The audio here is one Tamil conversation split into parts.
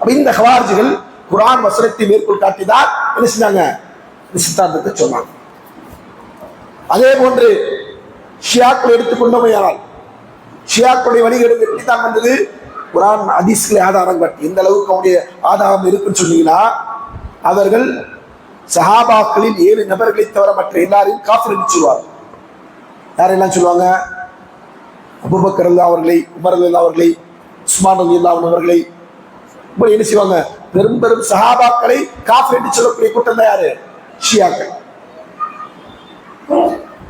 அப்ப இந்த ஹவாரிஜிகள் குர்ஆன் வசனத்தை மேற்கோள் காட்டிதான் என்ன செஞ்சாங்க, சித்தாந்தத்தை சொன்னாங்க. அதே போன்று ஷியாக்கள் எடுத்துக்கொண்டமையானால் ஷியாக்களுடைய வழிகேடு எப்படித்தான் வந்தது, குர்ஆன் ஹதீஸ்களை ஆதாரம் காட்டி எந்த அளவுக்கு அவருடைய ஆதாரம் இருக்குன்னு சொன்னீங்கன்னா, அவர்கள் சஹாபாக்களில் 7 நபர்களை தவிர மற்ற எல்லாரையும் காஃபிர் என்று சொல்வார்கள். யாரெல்லாம் சொல்லுவாங்க, அபூபக்கர் ரலியல்லாஹு அவர்களை, உமர் ரலியல்லாஹு அவர்களை, உஸ்மான் ரலியல்லாஹு அவர்களை என்ன செய்வாங்க, பெரும் பெரும் சஹாபாக்களை காஃபிர் என்று சொல்லக்கூடிய கூட்டம் தான் யாரு, ஷியாக்கள்.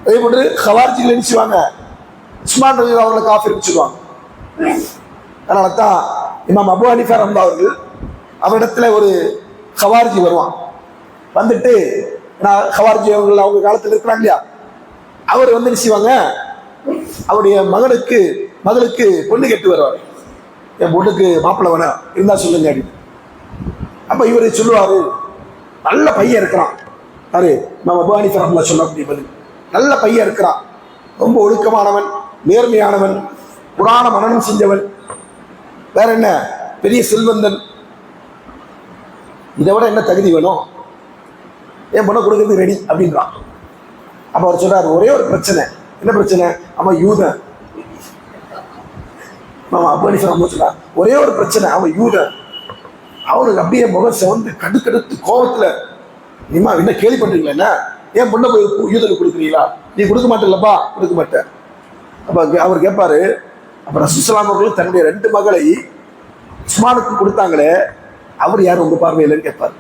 அதே போன்று ஹவாரிஜிகள் என்ன செய்வாங்க, உஸ்மான் ரலியல்லாஹு அவர்களை காஃபிர் என்று சொல்லுவாங்க. அதனால தான் இமாம் அபூ ஹனீஃபா ரஹ்மத்துல்லாஹி அவர்கள் அவரிடத்துல ஒரு ஹவாரிஜி வருவான், வந்துட்டு ஹவாரிஜி அவங்க காலத்தில் இருக்கிறாங்க இல்லையா, அவர் வந்து என்ன செய்வாங்க, அவருடைய மகளுக்கு பொண்ணு கேட்டு வருவார், என் பொண்ணுக்கு மாப்பிள்ளை வேணாம் இருந்தா சொல்லுங்க அப்படின்னு. அப்ப இவரு சொல்லுவாரு, நல்ல பையன் இருக்கிறான், யாரு நம்ம அபூ ஹனீஃபா ரஹ்மத்துல்லாஹி சொல்லக்கூடிய பதில், நல்ல பையன் இருக்கிறான், ரொம்ப ஒழுக்கமானவன், நேர்மையானவன், புராண மனனம் செஞ்சவன், வேற என்ன பெரிய செல்வந்தன், இதை விட என்ன தகுதி வேணும், என் பொண்ணை கொடுக்கறதுக்கு ரெடி அப்படின்றான். அப்ப அவர் சொல்றாரு, ஒரே ஒரு பிரச்சனை. என்ன பிரச்சனை, அவன் யூதன். அபூ ஹனீஃபா ரஹ்மத்துல்லாஹி சொல்றார், ஒரே ஒரு பிரச்சனை, அவன் யூதன். அவனுக்கு அப்படியே முகம் செவந்து கடுக்கடுத்து கோபத்துல, நீமா என்ன கேள்விப்பட்டிருக்கீங்களா, என்ன ஏன் பொண்ணை போய் யூதனுக்கு கொடுக்குறீங்களா, நீ கொடுக்க மாட்டேல்லப்பா, கொடுக்க மாட்டேன். அப்ப அவர் கேட்பாரு, அப்ப ரசூலுல்லாஹி ஸல்லல்லாஹு அலைஹி வஸல்லம் தன்னுடைய 2 மகளை உஸ்மானுக்கு கொடுத்தாங்களே, அவர் யார் உங்க பார்வையிலன்னு கேட்பாரு.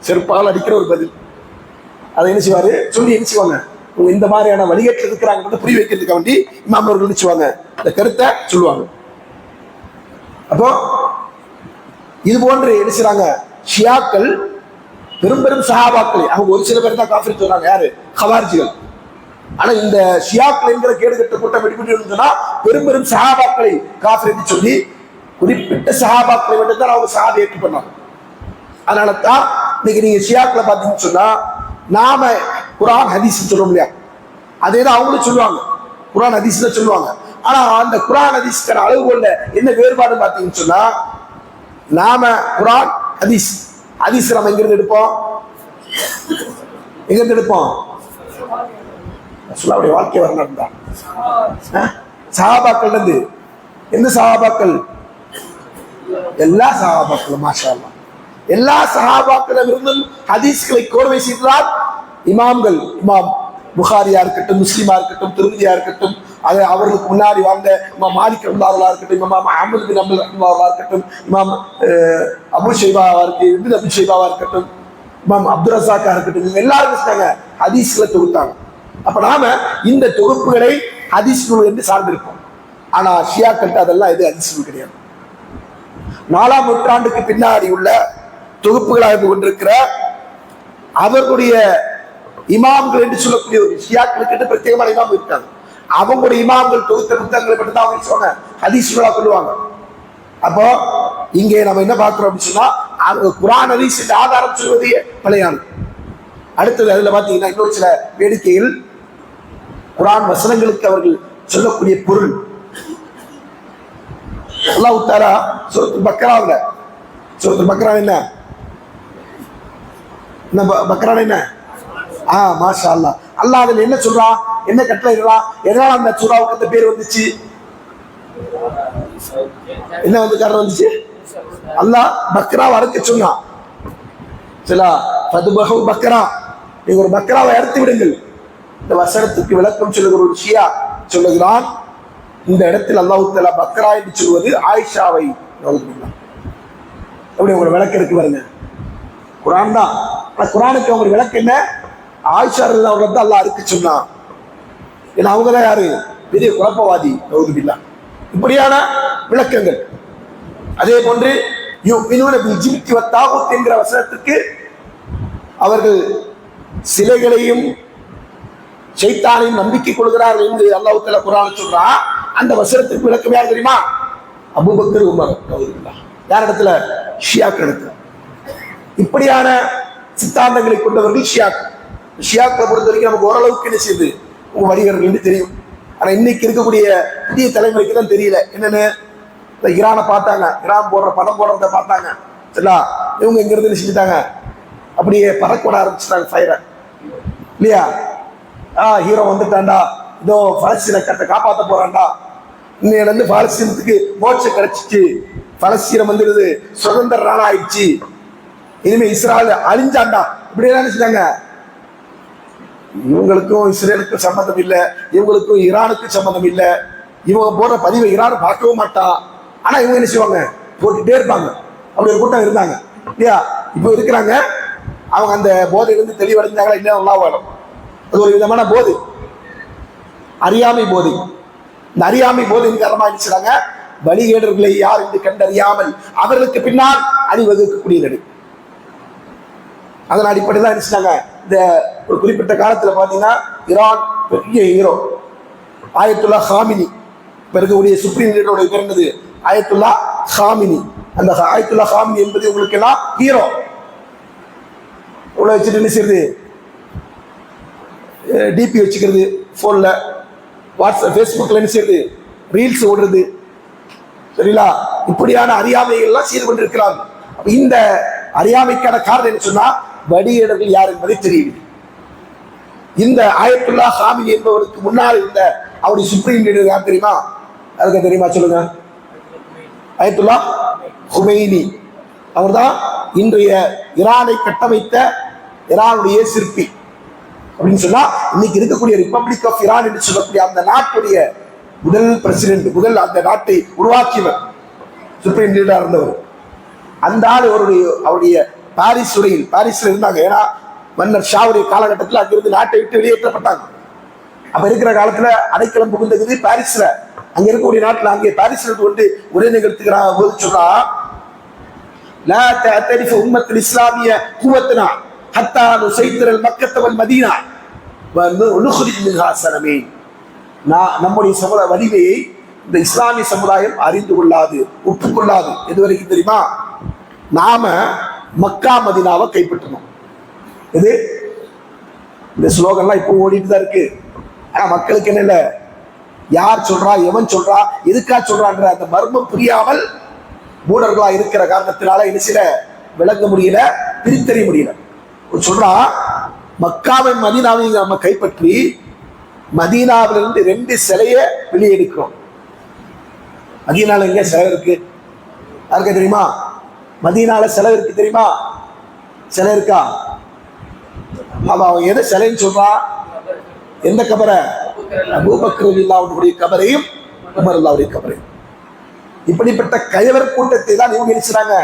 செருப்பால் அடிக்கிற ஒரு பதில். அதை என்ன செய்வாரு, சொல்லி என்ன செய்வாங்க, இந்த மாதிரியான வழிகேட்டில் இருக்கிறாங்க புரிய வைக்கிறதுக்கு வேண்டி இமாம் அவர்கள் நினைச்சுவாங்க, இந்த கருத்தை சொல்லுவாங்க. அப்போ இது போன்று என்ன செய்றாங்க, ஷியாக்கள் பெரும் பெரும் சஹாபாக்களை, அவங்க ஒரு சில பேர் தான் காஃபிர் சொல்றாங்க, யாரு, ஹவாரிஜிகள். ஆனா இந்த ஷியாக்கள் என்கிற கேடுகட்ட கூட்டம் எப்படி சொன்னா, பெரும் பெரும் சஹாபாக்களை காஃபிர் என்று சொல்லி குறிப்பிட்ட சஹாபாக்களை மட்டும் தான் அவங்க சஹாபை ஏற்று பண்ணாங்க. அதனால தான் இன்னைக்கு நீங்க ஷியாக்களை பார்த்தீங்கன்னு சொன்னா, நாம குர்ஆன் ஹதீஸ் சொல்றோம் இல்லையா, அதே தான் அவங்களும் சொல்லுவாங்க, குர்ஆன் ஹதீஸ் தான் சொல்லுவாங்க. ஆனா அந்த குர்ஆன் ஹதீஸ்க்கான அளவுகோல்ல என்ன வேறுபாடு பார்த்தீங்கன்னு சொன்னா, நாம குர்ஆன் ஹதீஸ் நம்ம எங்கிருந்து எடுப்போம், ரசூலுல்லாஹ்வுடைய வாழ்க்கை வரலாறு தான். சஹாபாக்கள் இருந்து எந்த சஹாபாக்கள், எல்லா சஹாபாக்களும் மாஷா அல்லாஹ், எல்லா சஹாபாக்களிடம் இருந்தும் ஹதீஸ்களை கோர்வை செய்தால் இமாம்கள், இமாம் புகாரியா இருக்கட்டும், முஸ்லிமா இருக்கட்டும், திருமதியா இருக்கட்டும், அது அவர்களுக்கு முன்னாடி வாழ்ந்த இமாம் மாலிக் ரஹ்மத்துல்லாஹி இருக்கட்டும், இமாம் அஹ்மத் பின் ஹம்பல் ரஹ்மத்துல்லாஹி இருக்கட்டும், இமாம் அபூ ஷைபாவா இருக்கட்டும், இமாம் அப்துல் ரஸாக்கா இருக்கட்டும், எல்லாரும் சொன்னாங்க ஹதீஸ்களை தொகுத்தாங்க. அப்ப நாம இந்த தொகுப்புகளை ஹதீஸ் நூல் என்று சார்ந்திருப்போம். ஆனா ஷியாக்கள்கிட்ட அதெல்லாம் எது ஹதீஸ் நூல் கிடையாது. 4ஆம் நூற்றாண்டுக்கு பின்னாடி உள்ள தொகுப்புகளாக இருந்து கொண்டிருக்கிற அவர்களுடைய இமாம்கள் என்று சொல்லக்கூடிய ஒரு ஷியாக்களுக்கு பிரத்யேகமான இமாம் இருக்காங்க. அவங்களுடைய இமாம்கள் தொகுத்த புத்தகங்களை மட்டும் தான் அவங்க சொன்னாங்க ஹதீஸ் நூலா சொல்லுவாங்க. அப்போ இங்கே நம்ம என்ன பார்க்கிறோம் அப்படின்னு சொன்னா, குர்ஆன் ஹதீஸ் ஆதாரம் சொல்வது பழையானது. அடுத்தது அதுல பாத்தீங்கன்னா இன்னொரு சில வேடிக்கைகள், குர்ஆன் வசனங்களுக்கு அவர்கள் சொல்லக்கூடிய பொருள். அல்லாஹ் தஆலா சூரத்துல் பக்ரா என்ன மாஷா அல்லாஹ், அல்லாஹ் அதுல என்ன சொல்றான், என்ன கட்டளை இருக்கலாம், எதனால அந்த சூராவுக்கு அந்த பேர் வந்துச்சு, என்ன வந்து காரணம் வந்துச்சு, அல்லாஹ் பக்ரா அறுக்க சொன்னான். பக்ரா, நீங்க ஒரு பக்ராவை அறுத்து விடுங்கள். இந்த வசனத்துக்கு விளக்கம் சொல்லுகிற ஒரு ஷியா சொல்லுகிறான், இந்த இடத்தில் அல்லாஹ் தஆலா பக்ரா என்று சொல்வது ஆயிஷாவை. எப்படி உங்களுக்கு விளக்கம் இருக்கு பாருங்க, குர்ஆன் தான். குர்ஆனுக்கு அவங்க விளக்கம் என்ன, ஆயிஷா ரலியல்லாஹு அன்ஹா அல்லாஹ் அறுக்க சொன்னான். ஏன்னா அவங்க தான் யாரு, பெரிய குழப்பவாதி. நவுதுபில்லாஹ். இப்படியான விளக்கங்கள். அதே போன்று யுமினூன பில் ஜிப்தி வத் தாகூத் என்கிற வசனத்துக்கு அவர்கள் சிலைகளையும் ஷைத்தானையும் நம்பிக்கை கொள்கிறார்கள் என்று அல்லாஹ் தஆலா குர்ஆனில் சொல்றான். அந்த வசனத்துக்கு விளக்கம் யார் தெரியுமா, அபூபக்கர், உமர். நவுதுபில்லாஹ். யார் இடத்துல, ஷியாக்கள் இடத்துல. இப்படியான சித்தாந்தங்களை கொண்டவர்கள் ஷியாக்களை பொறுத்த வரைக்கும் நமக்கு ஓரளவுக்கு என்ன செய்யுது, உங்க வணிகர்கள் தெரியும். ஆனா இன்னைக்கு இருக்கக்கூடிய புதிய தலைமுறைக்கு தான் தெரியல. என்னன்னு, ஈரானை பார்த்தாங்க, ஈரான் போடுற படம் போடுறத பார்த்தாங்க. சரிங்களா? இவங்க இங்க இருந்து செஞ்சுட்டாங்க, அப்படியே பறக்க ஆரம்பிச்சுட்டாங்க ஃபயரை, இல்லையா? ஹீரோ வந்துட்டான்டா, இதோ பலஸ்தீன கட்டை காப்பாற்ற போறான்டா, இன்னையில இருந்து பாலஸ்தீனத்துக்கு மோட்சம் கிடைச்சிச்சு, பலஸ்தீனம் வந்துடுது, சுதந்திர நாள் ஆயிடுச்சு, இனிமே இஸ்ரேல் அழிஞ்சாண்டா, இப்படி எல்லாம் நினைச்சிட்டாங்க. இவங்களுக்கும் இஸ்ரேலுக்கும் சம்மந்தம் இல்லை, இவங்களுக்கும் ஈரானுக்கும் சம்மந்தம் இல்லை. இவங்க போடுற பதிவை ஈரான் பார்க்கவும் மாட்டான். ஆனா இவங்க என்ன செய்வாங்க, போட்டுட்டே இருப்பாங்க. அப்படி ஒரு கூட்டம் இருந்தாங்க, இல்லையா? இப்போ இருக்கிறாங்க. அவங்க அந்த போதையிலிருந்து தெளிவடைஞ்சாங்களா இல்லையா நல்லா வரும். அது ஒரு விதமான போதை, அறியாமை போதை. இந்த அறியாமை போதையின் காரணமா இருந்துச்சாங்க வழிகேடர்களை யார் என்று கண்டறியாமல் அவர்களுக்கு பின்னால் அணிவகுக்கக்கூடிய நிலை. அதன் அடிப்படையில் இருந்துச்சாங்க. இந்த ஒரு குறிப்பிட்ட காலத்துல பாத்தீங்கன்னா ஈரான் பெரிய ஹீரோ ஆயத்துல்லா காமினி, இப்ப இருக்கக்கூடிய சுப்ரீம் லீடருடைய பேர் என்னது, ஆயத்துல்லா காமினி. அந்த ஆயத்துல்லா காமினி என்பது உங்களுக்கு எல்லாம் ஹீரோ. உள்ள வச்சுட்டு என்ன செய்யுது, டிபி வச்சுக்கிறது போன்ல, வாட்ஸ்அப் ஃபேஸ்புக்ல என்ன செய்யுது, ரீல்ஸ் ஓடுறது, சரிங்களா? இப்படியான அறியாமைகள்லாம் செய்து கொண்டிருக்கிறாங்க. இந்த அறியாமைக்கான காரணம் என்ன சொன்னா வடிகேடர்கள் யார் என்பதை தெரியுது. இந்த ஆயத்துல்லா காமினி என்பவருக்கு முன்னால் இருந்த அவருடைய சுப்ரீம் லீடர் யார் தெரியுமா? அதுக்கு தெரியுமா சொல்லுங்க? ஆயத்துல்லா ஹுமைனி. அவர் தான் இன்றைய ஈரானை கட்டமைத்த ஈரானுடைய சிற்பி. அப்படின்னு சொன்னா இன்னைக்கு இருக்கக்கூடிய ரிப்பப்ளிக் ஆஃப் ஈரான் என்று சொல்லக்கூடிய அந்த நாட்டுடைய முதல் பிரசிடென்ட், முதல் அந்த நாட்டை உருவாக்கியவர், சுப்ரீம் லீடரா இருந்தவர். அந்த ஆள் அவருடைய பாரிஸ் உரையில், பாரிஸ்ல இருந்தாங்க. ஏன்னா மன்னர் ஷாவுடைய காலகட்டத்தில் அங்கிருந்து நாட்டை விட்டு வெளியேற்றப்பட்டாங்க. அப்ப இருக்கிற காலத்துல அடைக்கலம் புகுந்தது பாரிஸ்ல. அங்க இருக்கக்கூடிய நாட்டுல அங்கே பாரிஸ்ல கொண்டு உரை நிகழ்த்துகிறாங்க போது சொன்னா, லா தஅரிஃபு உம்மத்துல் இஸ்லாமிய குவத்னா ஹத்தா நுஸைத்திரல் மக்கத்த வல் மதீனா வ நுக்ரிஜ் மின்ஹா ஸனமீன். நம்முடைய சமுதாய வலிமையை இந்த இஸ்லாமிய சமுதாயம் அறிந்து கொள்ளாது, ஒப்புக்கொள்ளாது. எது வரைக்கும் தெரியுமா? நாம மக்கா மதீனாவை கைப்பற்றணும். இது இந்த ஸ்லோகன்லாம் இப்போ ஓடிட்டு தான் இருக்கு. ஆனா மக்களுக்கு என்ன இல்லை, யார் சொல்றா, எவன் சொல்றா, எதுக்கா சொல்றான்ற அந்த மர்மம் புரியாமல் மூடர்களா இருக்கிற காரணத்தினால என்ன செய்ய விளங்க முடியல, பிரித்தறிய முடியல. சொல்றா மக்காவை மதீனாவை நம்ம கைப்பற்றி மதீனாவிலிருந்து 2 சிலையை வெளியே எடுக்கிறோம். மதீனால எங்க சிலை இருக்கு யாருக்கா தெரியுமா? மதீனால சிலை இருக்கு தெரியுமா? சிலை இருக்கா? அவன் எதை சிலைன்னு சொல்றான்? எந்த கபரை? அபூபக்கர் ரலியல்லாஹு கபரையும் உமர் ரலியல்லாஹு கபரையும். இப்படிப்பட்ட கயவர் கூட்டத்தை தான் இவங்க இருக்கிறாங்க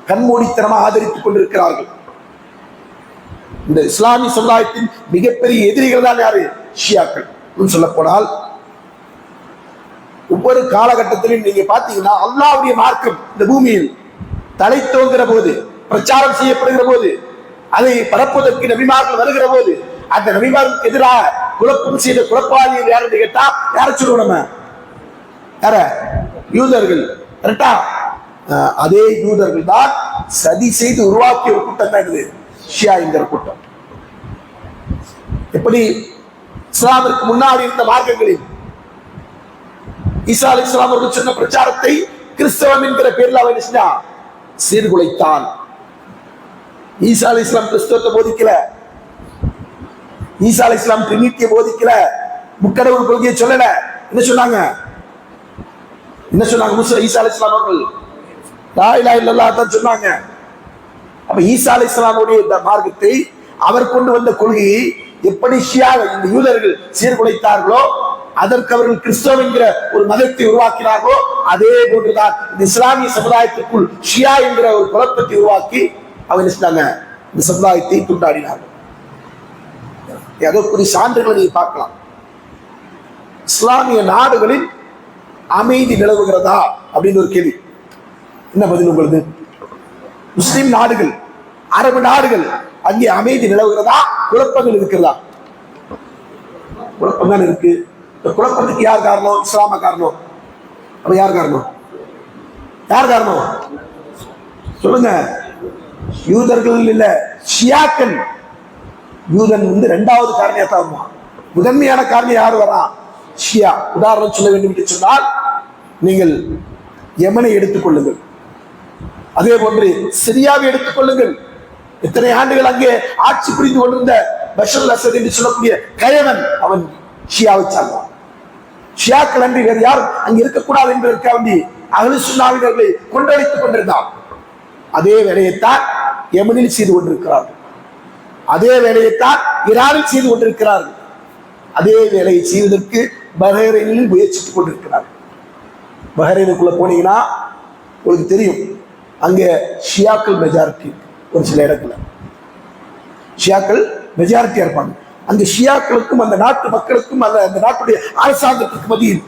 கண்மூடித்தனமாக ஆதரித்துக் கொண்டிருக்கிறார்கள். இந்த இஸ்லாமிய சமுதாயத்தின் மிகப்பெரிய எதிரிகள் தான் யாரு? ஷியாக்கள். சொல்ல போனால் ஒவ்வொரு காலகட்டத்திலும் நீங்க பாத்தீங்கன்னா அல்லாஹ்வுடைய மார்க்கம் இந்த பூமியில் தலை தோங்குகிற போது, பிரச்சாரம் செய்யப்படுகிற போது, அதை பரப்புவதற்கு நபிமார்கள் வருகிற போது, அந்த நபிமார்களுக்கு எதிராக குழப்பம் செய்த குழப்பாளிகள் யாருன்னு கேட்டா யார சொல்லுவோம் நம்ம? யார? யூதர்கள். கரெக்டா? அதே யூதர்கள் தான் சதி செய்து உருவாக்கிய ஒரு கூட்டம் தான் இது ஷியா என்கிற கூட்டம். எப்படி இஸ்லாமிற்கு முன்னாடி இருந்த மார்க்கங்களில் ஈசா அலைஹிஸ்ஸலாம் அவர்கள் சொன்ன பிரச்சாரத்தை கிறிஸ்தவம் என்கிற பேரில் அவன் என்ன சீர்குலைத்தான். ஈசா அலைஹிஸ்ஸலாம் கிறிஸ்தவத்தை போதிக்கல, ஈசா அலைஹிஸ்ஸலாம் ட்ரினிட்டியை போதிக்கல, முக்கடவுள் கொள்கையை சொல்லல. என்ன சொன்னாங்க? ஈசா அலைஹிஸ்ஸலாம் அவர்கள் லா இலாஹ இல்லல்லாஹ் தான் சொன்னாங்க. அப்ப ஈசா அலைஹிஸ்ஸலாமுடைய இந்த மார்க்கத்தை, அவர் கொண்டு வந்த கொள்கையை எப்படி ஷியா இந்த யூதர்கள் சீர்குலைத்தார்களோ, அதற்கு அவர்கள் கிறிஸ்தவம் என்கிற ஒரு மதத்தை உருவாக்கினார்களோ, அதே போன்றுதான் இந்த இஸ்லாமிய சமுதாயத்திற்குள் ஷியா என்கிற ஒரு குழப்பத்தை உருவாக்கி அவங்க இந்த சமுதாயத்தை துண்டாடினார்கள். அதற்குரிய சான்றுகளை நீங்க பார்க்கலாம். இஸ்லாமிய நாடுகளில் அமைதி நிலவுகிறதா அப்படின்னு ஒரு கேள்வி. என்ன பதில் உங்களுக்கு? முஸ்லிம் நாடுகள், அரபு நாடுகள், அங்கே அமைதி நிலவுகிறதா, குழப்பங்கள் இருக்கிறதா? குழப்பம் தான் இருக்கு. இந்த குழப்பத்துக்கு யார் காரணம்? இஸ்லாம காரணம்? அப்ப யார் காரணம்? யார் காரணம் சொல்லுங்க? யூதர்கள் இல்ல, ஷியாக்கள். யூதன் 2வது காரணியா தான் வருவான். முதன்மையான காரணம் யார் வரா? ஷியா. உதாரணம் சொல்ல வேண்டும் என்று சொன்னால், நீங்கள் யமனை எடுத்துக் கொள்ளுங்கள், அதே போன்று சிரியாவை எடுத்துக் கொள்ளுங்கள். இத்தனை ஆண்டுகள் அங்கே ஆட்சி புரிந்து கொண்டிருந்த பஷர் அல் அசத் என்று சொல்லக்கூடிய கயவன், அவன் ஷியாவை சார்ந்தான். ஷியாக்கள் அன்றி வேறு யாரும் அங்கு இருக்கக்கூடாது என்பதற்காக வேண்டி அஹ்லு சுன்னாவினர்களை கொன்றடித்துக் கொண்டிருந்தான். அதே வேலையைத்தான் யமனில் செய்து கொண்டிருக்கிறார்கள், அதே வேலையைத்தான் ஈரானில் செய்து கொண்டிருக்கிறார்கள், அதே வேலையை செய்வதற்கு பஹ்ரைனில் முயற்சித்துக் கொண்டிருக்கிறார்கள். பஹ்ரைனுக்குள்ள போனீங்கன்னா உங்களுக்கு தெரியும், அங்கே ஷியாக்கள் மெஜாரிட்டி. ஒரு சில இடத்துல ஷியாக்கள் மெஜாரிட்டியா இருப்பாங்க. அந்த ஷியாக்களுக்கும் அந்த நாட்டு மக்களுக்கும் அந்த நாட்டுடைய அரசாங்கத்துக்கு மத்தியில்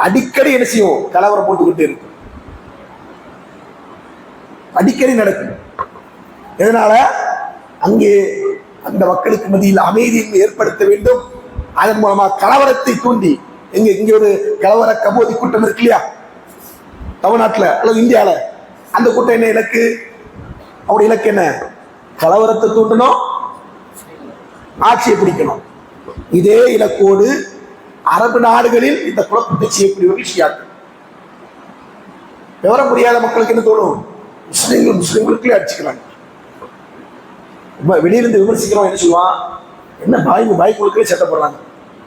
அடிக்கடி என்ன செய்யும், கலவரம் போட்டுக்கிட்டே இருக்கும், அடிக்கடி நடக்கும். இதனால அங்கே அந்த மக்களுக்கு மத்தியில் அமைதியை ஏற்படுத்த வேண்டும். அதன் மூலமா கலவரத்தை தூண்டி, இங்க ஒரு கலவர கபோதி கூட்டம் இருக்கு இல்லையா தமிழ்நாட்டில் அல்லது இந்தியாவில், அந்த கூட்டம் என்ன இலக்கு, அவருடைய இலக்கு என்ன, கலவரத்தை தூண்டணும், ஆட்சியை பிடிக்கணும். இதே இலக்கோடு அரபு நாடுகளில் இந்த குழப்பத்தை செய்யக்கூடியவர்கள் ஷியாக்கள். விவரம் புரியாத மக்களுக்கு என்ன தோணும், முஸ்லிம்களுக்குள்ளே அடிச்சுக்கிறாங்க. வெளியிலிருந்து விமர்சிக்கிறோம், என்ன சொல்லுவான், என்ன பாய்க்குழுக்களே சட்டை போடுறாங்க,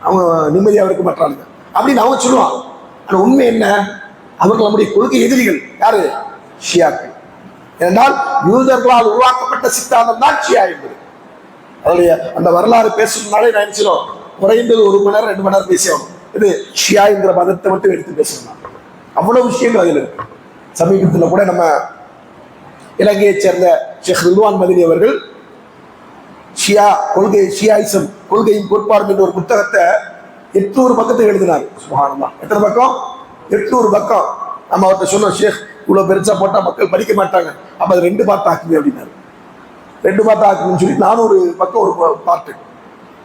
அவங்க நிம்மதியாக இருக்க மாட்டாங்க அப்படின்னு அவங்க சொல்லுவான். ஆனால் உண்மை என்ன, அவர்கள் நம்முடைய கொள்கை எதிரிகள். யாரு, ஷியாக்கள். என்றால் யூதர்களால் உருவாக்கப்பட்ட சித்தாந்தம் தான் ஷியா என்பது. அதனுடைய அந்த வரலாறு பேசுறதுனாலே நான் நினைச்சிடும், குறைந்தது 1 மணி நேரம் 2 மணி நேரம் பேசியோம். இது ஷியா என்கிற மதத்தை மட்டும் எடுத்து பேசணும், அவ்வளவு விஷயங்கள் அதில் இருக்கு. சமீபத்தில் கூட நம்ம இலங்கையை சேர்ந்த ஷேக் ரில்வான் மதினி அவர்கள் ஷியா கொள்கை, ஷியாயிசம் கொள்கையின் கோட்பாடு என்ற ஒரு புத்தகத்தை 800 பக்கத்தை எழுதினார். சுப்ஹானல்லாஹ், எத்தனை பக்கம், 800 பக்கம். நம்ம அவர்கிட்ட சொன்னோம், ஷேக் இவ்வளவு பெருசா போட்டா மக்கள் படிக்க மாட்டாங்க, அப்ப அது 2 பார்ட் ஆக்குங்க அப்படின்னாரு. 2 பார்ட் ஆக்குன்னு சொல்லி 400 பக்கம் ஒரு பார்ட்டு.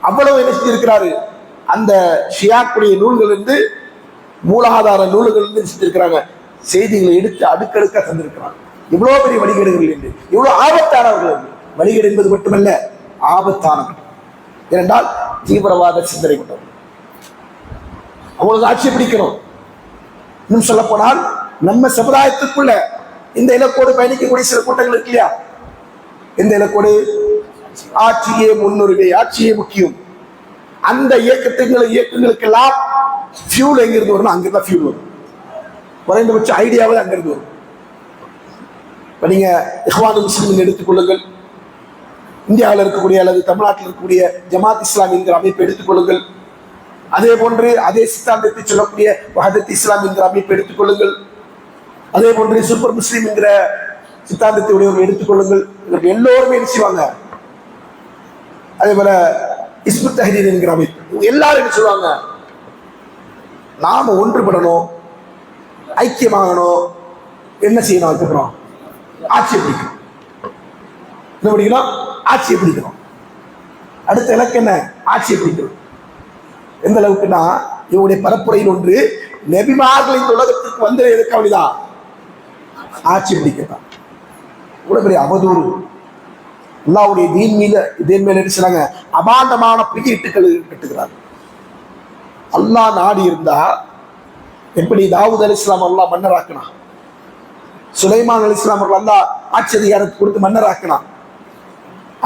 அவ்வளவு என்ன செஞ்சிருக்கிறாரு, அந்த ஷியாக்குடைய நூல்கள் இருந்து, மூலாதார நூல்கள் இருந்து செஞ்சிருக்கிறாங்க, செய்திகளை எடுத்து அடுக்கடுக்க தந்திருக்கிறாங்க. இவ்வளவு பெரிய வழிகேடுகள் என்று, இவ்வளவு ஆபத்தானவர்கள் என்று. வழிகேடு என்பது மட்டுமல்ல, ஆபத்தானவர்கள். ஏனென்றால் தீவிரவாத சிந்தனை கொண்டவர்கள். அவங்களுக்கு ஆட்சியை பிடிக்கணும். இன்னும் சொல்ல போனால் நம்ம சமுதாயத்துக்குள்ள இந்த இலக்கோடு பயணிக்கக்கூடிய சில கூட்டங்கள் இருக்கு இல்லையா, இந்த இலக்கோடு ஆட்சியே முன்னுரிமை, ஆட்சியே முக்கியம். அந்த இயக்கங்களுக்கெல்லாம் ஃபியூல் எங்கிருந்து வரும், அங்கிருந்தா ஃபியூல் வரும். குறைந்தபட்ச ஐடியாவது அங்கிருந்து வரும். இப்ப நீங்க இஹ்வானுல் முஸ்லிமீன் எடுத்துக்கொள்ளுங்கள், இந்தியாவில் இருக்கக்கூடிய அல்லது தமிழ்நாட்டில் இருக்கக்கூடிய ஜமாத் இஸ்லாம் என்கிற அமைப்பை எடுத்துக்கொள்ளுங்கள். அதே போன்று அதே சித்தாந்தத்தை சொல்லக்கூடிய வஹதத் இஸ்லாம் என்கிற அமைப்பை எடுத்துக்கொள்ளுங்கள். அதே போன்று சூப்பர் முஸ்லீம் என்கிற சித்தாந்தத்தை உடையவர்கள் எடுத்துக்கொள்ளுங்கள். இதற்கு எல்லோருமே என்ன செய்வாங்க, அதே போல இஸ்புத் தஹ்ரீர் என்கிற அமைப்பு, எல்லாரும் என்ன சொல்லுவாங்க, நாம ஒன்றுபடணும், ஐக்கியமாகணும், என்ன செய்யணும், அதுக்கப்புறம் ஆட்சியை பிடிக்கணும். என்ன பிடிக்கணும், ஆட்சியை பிடிக்கணும். அடுத்த இலக்கு என்ன, ஆட்சியை பிடிக்கணும். எந்த அளவுக்குன்னா, இவருடைய பரப்புரையில் ஒன்று, நபிமார்கள் இந்த உலகத்திற்கு வந்து எதுக்காவதுதான் ஆட்சி பிடிக்கத்தான். இவ்வளவு பெரிய அவதூறு. அல்லாஹ்வுடைய தீன் மேல என்ன செய்றாங்க, அபாண்டமான பிரியீட்டுகள் கட்டுகிறார். அல்லாஹ் நாடி இருந்தா எப்படி தாவூத் அலைஹிஸ்ஸலாம் அல்லாஹ் மன்னராக்கினா, சுலைமான் அலைஹிஸ்ஸலாம் அவர்கள் அல்லாஹ் ஆட்சி அதிகாரத்தை கொடுத்து மன்னராக்கினா,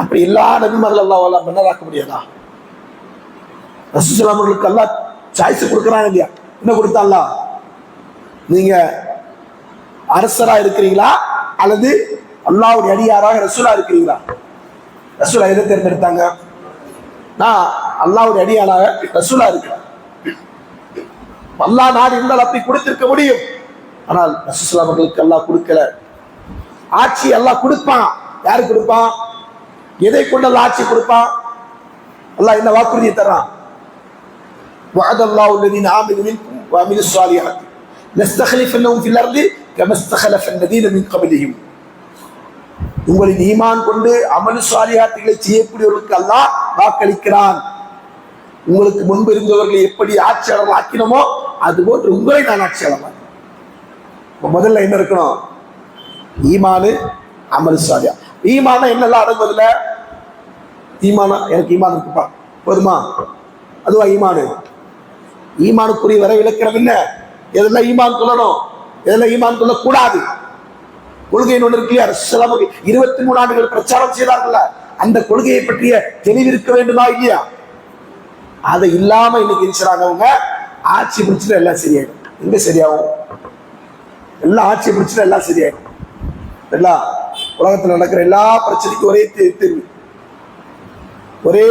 அப்படி எல்லா நபிமார்கள் அல்லாஹ் மன்னராக்க முடியாதா? ரசூலுல்லாஹி அவர்களுக்கு அல்லாஹ் சாய்ஸ் கொடுக்குறாங்க இல்லையா, என்ன கொடுத்தா அல்லாஹ், நீங்க அரசரா இருக்கிறீங்களா அல்லது அல்லாஹ்வுடைய அடியாராக ரசூலா இருக்கிறீங்களா? ரசூலா எதை தேர்ந்தெடுத்தாங்க, நான் அல்லாஹ்வுடைய அடியாராக ரசூலா இருக்கிறேன். அல்லாஹ் நாடு இருந்தால் அப்படி கொடுத்திருக்க முடியும். ஆனால் ரசூலுல்லாஹி அவர்களுக்கு அல்லாஹ் கொடுக்கல. ஆட்சி அல்லாஹ் கொடுப்பான். யாரு கொடுப்பான், எதை கொண்டு அல்லாஹ் ஆட்சி கொடுப்பான்? அல்லாஹ் என்ன வாக்குறுதியை தர்றான், வஅதல்லாஹு அல்லதீன ஆமனு மின்கும் வஅமிலுஸ் ஸாலிஹாத் லஸ்தக்லிஃபன்னஹும் ஃபில் அர்தி கமா ஸ்தக்லஃப அல்லதீன மின் கப்லிஹிம். உங்களின் ஈமான் கொண்டு அமல் ஸாலிஹாத்துகளை செய்யக்கூடியவர்களுக்கு அல்லாஹ் வாக்களிக்கிறான், உங்களுக்கு முன்பு இருந்தவர்களை எப்படி ஆட்சியாளர்கள் ஆக்கினமோ அதுபோன்று உங்களை நான் ஆட்சியாளர். முதல்ல என்ன இருக்கணும், ஈமானு அமல் ஸாலிஹா. ஈமானா என்னெல்லாம் அடங்குவதில்ல, ஈமானா எனக்கு ஈமான் இருக்குப்பா போதுமா, அதுவா ஈமானு? ஈமானுக்குரிய வரை விளக்கிறோம் என்ன, எதெல்லாம் ஈமான் சொல்லணும், இதெல்லாம் ஈமான் கொள்ளக்கூடாது. கொள்கை ஒன்று இருக்கு இல்லையா, 23 ஆண்டுகள் பிரச்சாரம் செய்தார்கள், அந்த கொள்கையை பற்றிய தெளிவு இருக்க வேண்டுமா இல்லையா? அதை இல்லாம இன்னைக்கு இருக்கிறாங்க. அவங்க ஆட்சி பிடிச்சிட்டு எல்லாம் சரியாயிடும். எங்க சரியாகும்? எல்லாம் ஆட்சி பிடிச்சிட்டு எல்லாம் சரியாயிடும். எல்லாம் உலகத்தில் நடக்கிற எல்லா பிரச்சனைக்கும் ஒரே தீர்வு, ஒரே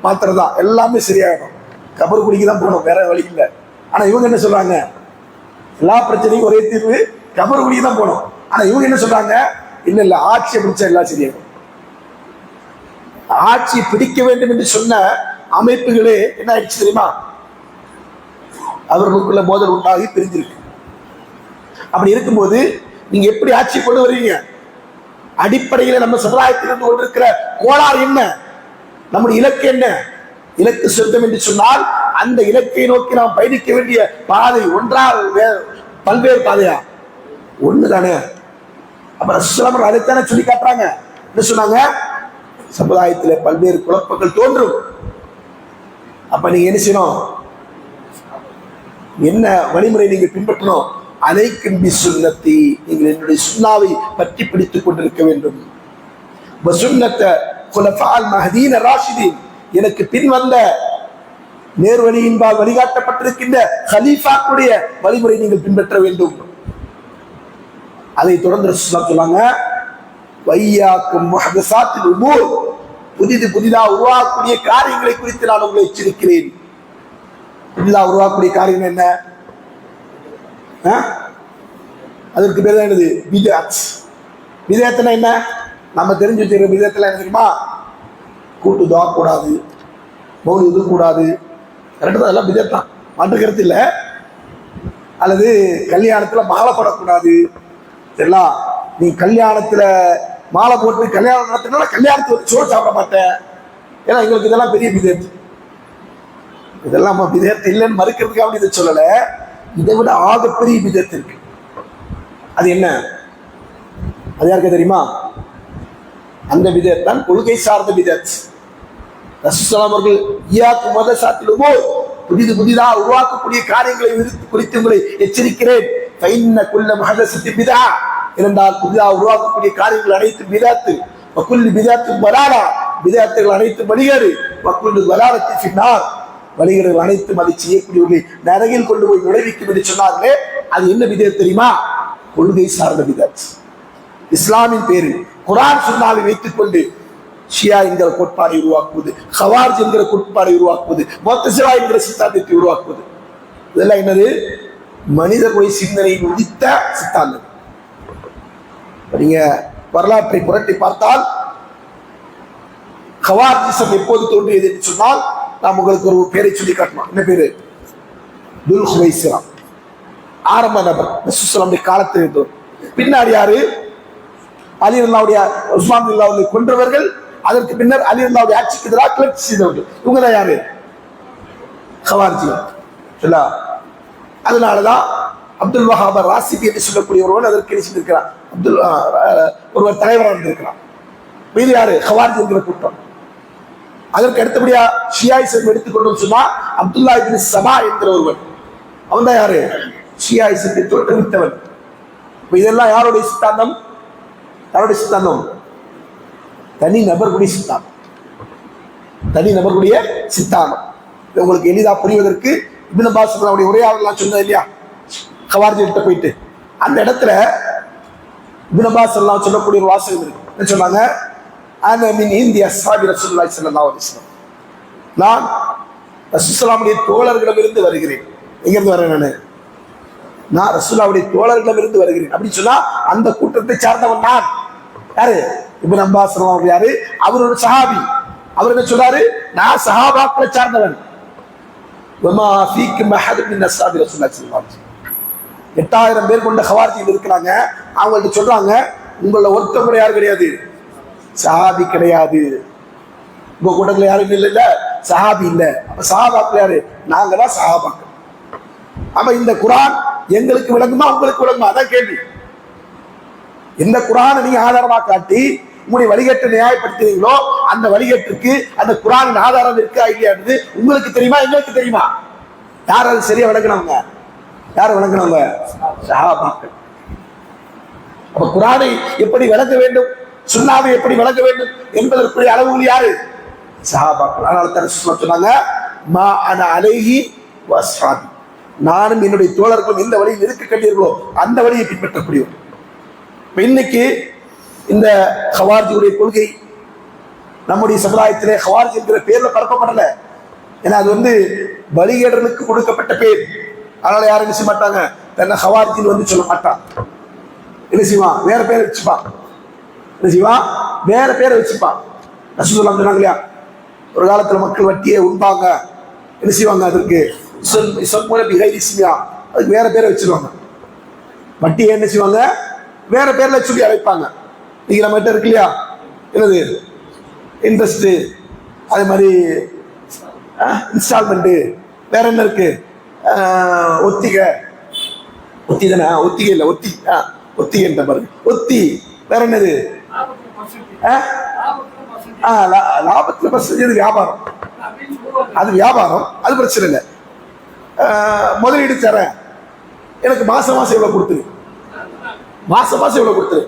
மாத்திரை தான், எல்லாமே சரியாயிடும். கபர் குடிக்கு தான் போகணும், வேற வழி இல்லை. ஆனா இவங்க என்ன சொல்றாங்க? எல்லா பிரச்சனைக்கும் ஒரே தீர்வு, கபர் குடிக்கு தான் போகணும். ஆனா இவங்க என்ன சொல்றாங்க? இல்ல இல்ல, ஆட்சியை பிடிச்சா எல்லாம் சரியாகும். ஆட்சி பிடிக்க வேண்டும் என்று சொன்ன அமைப்புகளே என்ன ஆயிடுச்சு தெரியுமா? அவர்களுக்குள்ள மோதல் உண்டாகி பிரிஞ்சிருக்கு. அப்படி இருக்கும்போது நீங்க எப்படி ஆட்சி கொண்டு வருவீங்க? அடிப்படையில் நம்ம சமுதாயத்திலிருந்து கொண்டிருக்கிற கோளாறு என்ன? நம்முடைய இலக்கு என்ன? இலக்கு சொர்க்கம் என்று சொன்னால் அந்த இலக்கை நோக்கி நாம் பயணிக்க வேண்டிய பாதை ஒன்றா பல்வேறு பாதையா? ஒண்ணுதானே. அப்ப ரசூலுல்லாஹ் அதைத்தானே சொல்லி காட்டுறாங்க. என்ன சொன்னாங்க? சமுதாயத்தில் பல்வேறு குழப்பங்கள் தோன்றும். அப்ப நீங்க என்ன செய்யணும்? என்ன வழிமுறை நீங்க பின்பற்றணும்? அலைக்கும் பிசுன்னத்தி, நீங்கள் என்னுடைய சுன்னாவை பற்றி பிடித்துக் கொண்டிருக்க வேண்டும். வசுன்னத்த குலஃபால் மஹ்தீன் ராஷிதீன், எனக்கு பின் வந்த நேர்வழியின்பால் வழிகாட்டப்பட்டிருக்கின்ற கலீஃபாக்குடைய வழிமுறை நீங்கள் பின்பற்ற வேண்டும். அதை தொடர்ந்து ரசூலுல்லாஹ் சொன்னாங்க, வையாக்கும் முஹதஸாத்தில் உமூர், புதிதாக உருவாக்கக்கூடிய காரியங்களை குறித்து நான் உங்களை எச்சரிக்கிறேன். புதிதாக உருவாக்கக்கூடிய காரியம் என்ன? அதற்கு பேர் தான் என்னது? பிதஅத். பிதஅத்னா என்ன? நம்ம தெரிஞ்சு வச்சிருக்க பிதஅத்ல என்ன தெரியுமா? கூட்டு துஆ கூடாது, மௌலிது கூடாது, கரெக்டாக அதெல்லாம் பிதஅத் தான், மாற்று கருத்து இல்லை. அல்லது கல்யாணத்துல மாலை போடக்கூடாது. எல்லாம் நீ கல்யாணத்துல மாலை போட்டு கல்யாணம் நடத்தினா கல்யாணத்துக்கு சோறு சாப்பிட மாட்டேன். ஏன்னா எங்களுக்கு இதெல்லாம் பெரிய பிதஅத். இதெல்லாம் பிதஅத் இல்லைன்னு மறுக்கிறதுக்காக அப்படி இதை சொல்லல. இதை விட ஆகப்பெரிய பிதஅத் இருக்கு. அது என்ன? அது யாருக்கு தெரியுமா? அந்த பிதஅத் தான் கொள்கை சார்ந்த பிதஅத். ரசூலுல்லாஹ் அவர்கள் இய்யாக்கு முஹதஸாத்திலுமோ, புதிதாக உருவாக்கக்கூடிய காரியங்களை குறித்து உங்களை எச்சரிக்கிறேன். ஃபைன்ன குல்ல முஹதஸத்தின் பிதா, இரண்டால் புதிதாக உருவாக்கக்கூடிய காரியங்கள் அனைத்தும் பிதஅத். வகுல்லு பிதஅத்தின் வலாலா, பிதஅத்துகள் அனைத்தும் வழிகேடு. வகுல்லு வலாலத்தின் ஃபின்னார், வழிகேடுகள் அனைத்தும் அதை செய்யக்கூடியவர்களை நரகில் கொண்டு போய் நுழைவிக்கும் என்று சொன்னார்களே, அது என்ன பிதஅத் தெரியுமா? கொள்கை சார்ந்த பிதஅத். இஸ்லாமின் பேரில் குர்ஆன் சுன்னாவை வைத்துக் கொண்டு ஷியா என்கிற கோட்பாடை உருவாக்குவது, ஹவாரிஜ் என்கிற கோட்பாடை உருவாக்குவது, முஅத்தஸிலா என்கிற சித்தாந்தத்தை உருவாக்குவது, இதெல்லாம் என்னது? மனிதர்களுடைய சிந்தனையில் உதித்த சித்தாந்தம். நீங்க வரலாற்றை புரட்டி பார்த்தால் ஹவாரிஜிசம் எப்போது தோன்றியது என்று சொன்னால், நாம் உங்களுக்கு ஒரு பேரை சொல்லி காட்டலாம். என்ன பேரு? துல் ஹுவைசிரா. ஆரம்ப நபர் ரசூலுல்லாஹ்வுடைய காலத்தில் இருந்தவர். பின்னாடி யாரு? அலி ரலியல்லாஹு அன்ஹு, உஸ்மான் ரலியல்லாஹு அன்ஹு கொன்றவர்கள். அதற்கு பின்னர் அலி ரலியல்லாஹு அன்ஹு ஆட்சிக்கு எதிராக கிளர்ச்சி செய்தவர்கள். இவங்க தான் யாரு? ஹவாரிஜிகள். அதனாலதான் அப்துல் வஹாப் ராசிபி என்று சொல்லக்கூடிய ஒருவன் அதற்கு இருக்கிறான். ஒருவர் தலைவராக இருந்திருக்கிறான். இது யாரு? ஹவாரிஜ் என்கிற கூட்டம். அதற்கு அடுத்தபடியா ஷியாயிசம் எடுத்துக்கொண்டோம் சொன்னா அப்துல்லா இப்னு சபா என்கிற ஒருவன், அவன் தான் யாரு? ஷியாயிசத்தை தோற்றுவித்தவன். இதெல்லாம் யாருடைய சித்தாந்தம்? யாருடைய சித்தாந்தம்? தனி நபர்களுடைய சித்தாந்தம். தனி நபர்களுடைய சித்தாந்தம். உங்களுக்கு எளிதா புரிவதற்கு இப்னு அப்பாஸ் அவருடைய உரையாடலாம் சொன்னது இல்லையா, ஹவாரிஜ் கிட்ட போயிட்டு அந்த இடத்துல இப்னு அப்பாஸ் எல்லாம் சொல்லக்கூடிய ஒரு வாசகம் இருக்கு. என்ன சொன்னாங்க? அன மின் இந்திய அஸ்ஹாபி ரசூலுல்லாஹி ஸல்லல்லாஹு அலைஹி வஸல்லம், நான் ரசூலுல்லாஹ்வுடைய தோழர்களிடமிருந்து வருகிறேன். எங்க இருந்து வரேன்? நான் ரசூலுல்லாஹ்வுடைய தோழர்களிடமிருந்து வருகிறேன். அப்படின்னு சொன்னா அந்த கூட்டத்தை சார்ந்தவன் நான். யாரு? இப்னு அப்பாஸ் அவர் யாரு? அவர் ஒரு சஹாபி. அவர் என்ன சொல்றாரு? நான் சஹாபாக்களை சார்ந்தவன். வமா ஃபீக்கும் அஹத் மின் அஸ்ஹாபி ரசூலுல்லாஹி ஸல்லல்லாஹு அலைஹி வஸல்லம். 8000 பேர் கொண்ட ஹவாரிஜிகள் இருக்கிறாங்க. அவங்கள்ட்ட சொல்றாங்க, உங்கள ஒருத்தர் யாரு கிடையாது, சஹாபி கிடையாது. உங்க கூட்டத்தில் யாரும் இல்ல, சஹாபி இல்ல. அப்ப சஹாபாக்கள் யாரு? நாங்க தான் சஹாபாக்கள். அப்ப இந்த குர்ஆன் எங்களுக்கு விளங்குமா உங்களுக்கு விளங்குமா? அதான் கேள்வி. எந்த குர்ஆனை நீங்க ஆதாரமா காட்டி உங்களுடைய வழிகேட்டை நியாயப்படுத்துறீங்களோ அந்த வழிகேட்டுக்கு அந்த குர்ஆனின் ஆதாரம் இருக்கா இல்லையானது உங்களுக்கு தெரியுமா? எங்களுக்கு தெரியுமா? யார் அது சரியா விளக்குனவங்க? யார் விளங்கினவங்க? சஹாபாக்கள். அப்ப குர்ஆனை எப்படி விளக்க வேண்டும், சுன்னாவை எப்படி விளக்க வேண்டும் என்பதற்குரிய அளவுகள் யாரு? சஹாபாக்கள். அதனால தான் ரசூலுல்லாஹ் சொன்னாங்க, மா அன அலைஹி வஸ்ஹாபி, நானும் என்னுடைய தோழர்களும் எந்த வழியில் இருக்க கண்டீர்களோ அந்த வழியை பின்பற்றக்கூடியவர். இன்னைக்கு இந்த ஹவாரிஜுடைய கொள்கை நம்முடைய சமுதாயத்திலே ஹவாரிஜ் என்கிற பேர்ல பரப்பப்படல. ஏன்னா அது பலிகேடனுக்கு கொடுக்கப்பட்ட பேர். அதனால யாரும் என்ன செய்ய மாட்டாங்க, தன்னை ஹவாரிஜின்னு சொல்ல மாட்டான். என்ன செய்வான்? வேற பேரை வச்சுப்பான். என்ன செய்வான்? வேற பேரை வச்சுப்பான். ரசூலுல்லாஹ் சொன்னாங்க இல்லையா, ஒரு காலத்துல மக்கள் வட்டியை உண்பாங்க, என்ன செய்வாங்க, அதற்கு அதுக்கு வேற பேரை வச்சிருவாங்க. வட்டியை என்ன செய்வாங்க, வேற பேர்ல சொல்லி அழைப்பாங்க. நீங்க நம்ம கிட்ட இருக்கு இல்லையா, என்னது இன்ட்ரெஸ்ட், அதே மாதிரி இன்ஸ்டால்மெண்ட், வேற என்ன இருக்கு, ஒத்திகை, ஒத்தி தானே, ஒத்திகை இல்லை, ஒத்தி, ஒத்திகை என்ற பாருங்க, ஒத்தி, வேற என்னது, லாபத்துல பர்சன்டேஜ் வியாபாரம், அது வியாபாரம், அது பிரச்சனை இல்லை. முதலீடு தரேன், எனக்கு மாசம் மாசம் எவ்வளவு கொடுத்துரு, மாசம் மாசம் எவ்வளவு கொடுத்துரு,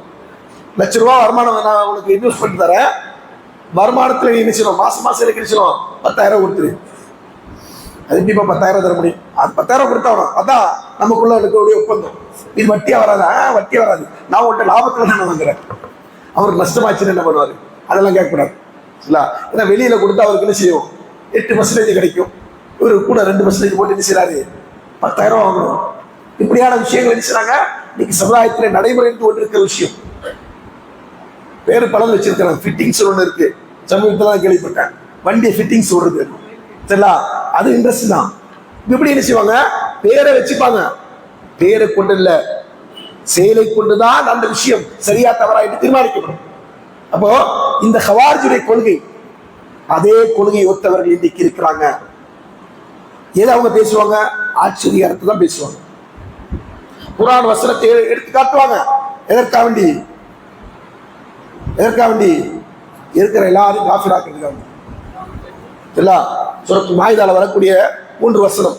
₹1,00,000 வருமானம் நான் உனக்கு இன்வெஸ்ட் பண்ணி தரேன், வருமானத்துல நீ நினைச்சிடும் மாசம் மாசம் எனக்கு நினைச்சிடும் 10,000 கொடுத்துரு. அது எப்படிப்பா 10,000 தர முடியும்? அது 10,000 கொடுத்தாலும் அதான் நமக்குள்ள இருக்கக்கூடிய ஒப்பந்தம். இது வட்டியா வராது? வட்டியா வராது. நான் உங்கள்கிட்ட லாபத்துல தான் வாங்குறேன். அவருக்கு நஷ்டமாச்சுன்னு என்ன பண்ணுவாரு? அதெல்லாம் கேட்கக்கூடாது. ஏன்னா வெளியில கொடுத்தா அவருக்கு என்ன செய்யும், 8% கிடைக்கும். இவரு கூட 2% போட்டு என்ன செய்யறாரு, 10,000 வாங்கணும். இப்படியான விஷயங்கள் என்ன செய்யறாங்க இன்னைக்கு சமுதாயத்தில் நடைமுறைக்கு ஒன்று இருக்கிற விஷயம். வேறு பலன் வச்சிருக்கிறாங்க. ஃபிட்டிங்ஸ் ஒன்று இருக்கு, சமீபத்தில் தான் கேள்விப்பட்டேன். வண்டியை ஃபிட்டிங்ஸ் ஓடுறது, சரிங்களா, அது இன்ட்ரெஸ்ட் தான். இப்படி என்ன செய்வாங்க, பேரை வச்சுப்பாங்க. பேரை கொண்டு இல்ல, செயலை கொண்டுதான் அந்த விஷயம் சரியா தவறா என்று தீர்மானிக்கப்படும். அப்போ இந்த ஹவாரிஜுடைய கொள்கை, அதே கொள்கையை ஒத்தவர்கள் இன்றைக்கு இருக்கிறாங்க. ஏதோ அவங்க பேசுவாங்க, ஆச்சரியத்தை தான் பேசுவாங்க. குர்ஆன் வசனத்தை எடுத்து காட்டுவாங்க. எதற்காக வேண்டி இருக்கிற எல்லாரும் காஃபிராக்கிறதுக்காக. சூரத்து மாயிதால வரக்கூடிய 3 வசனம்,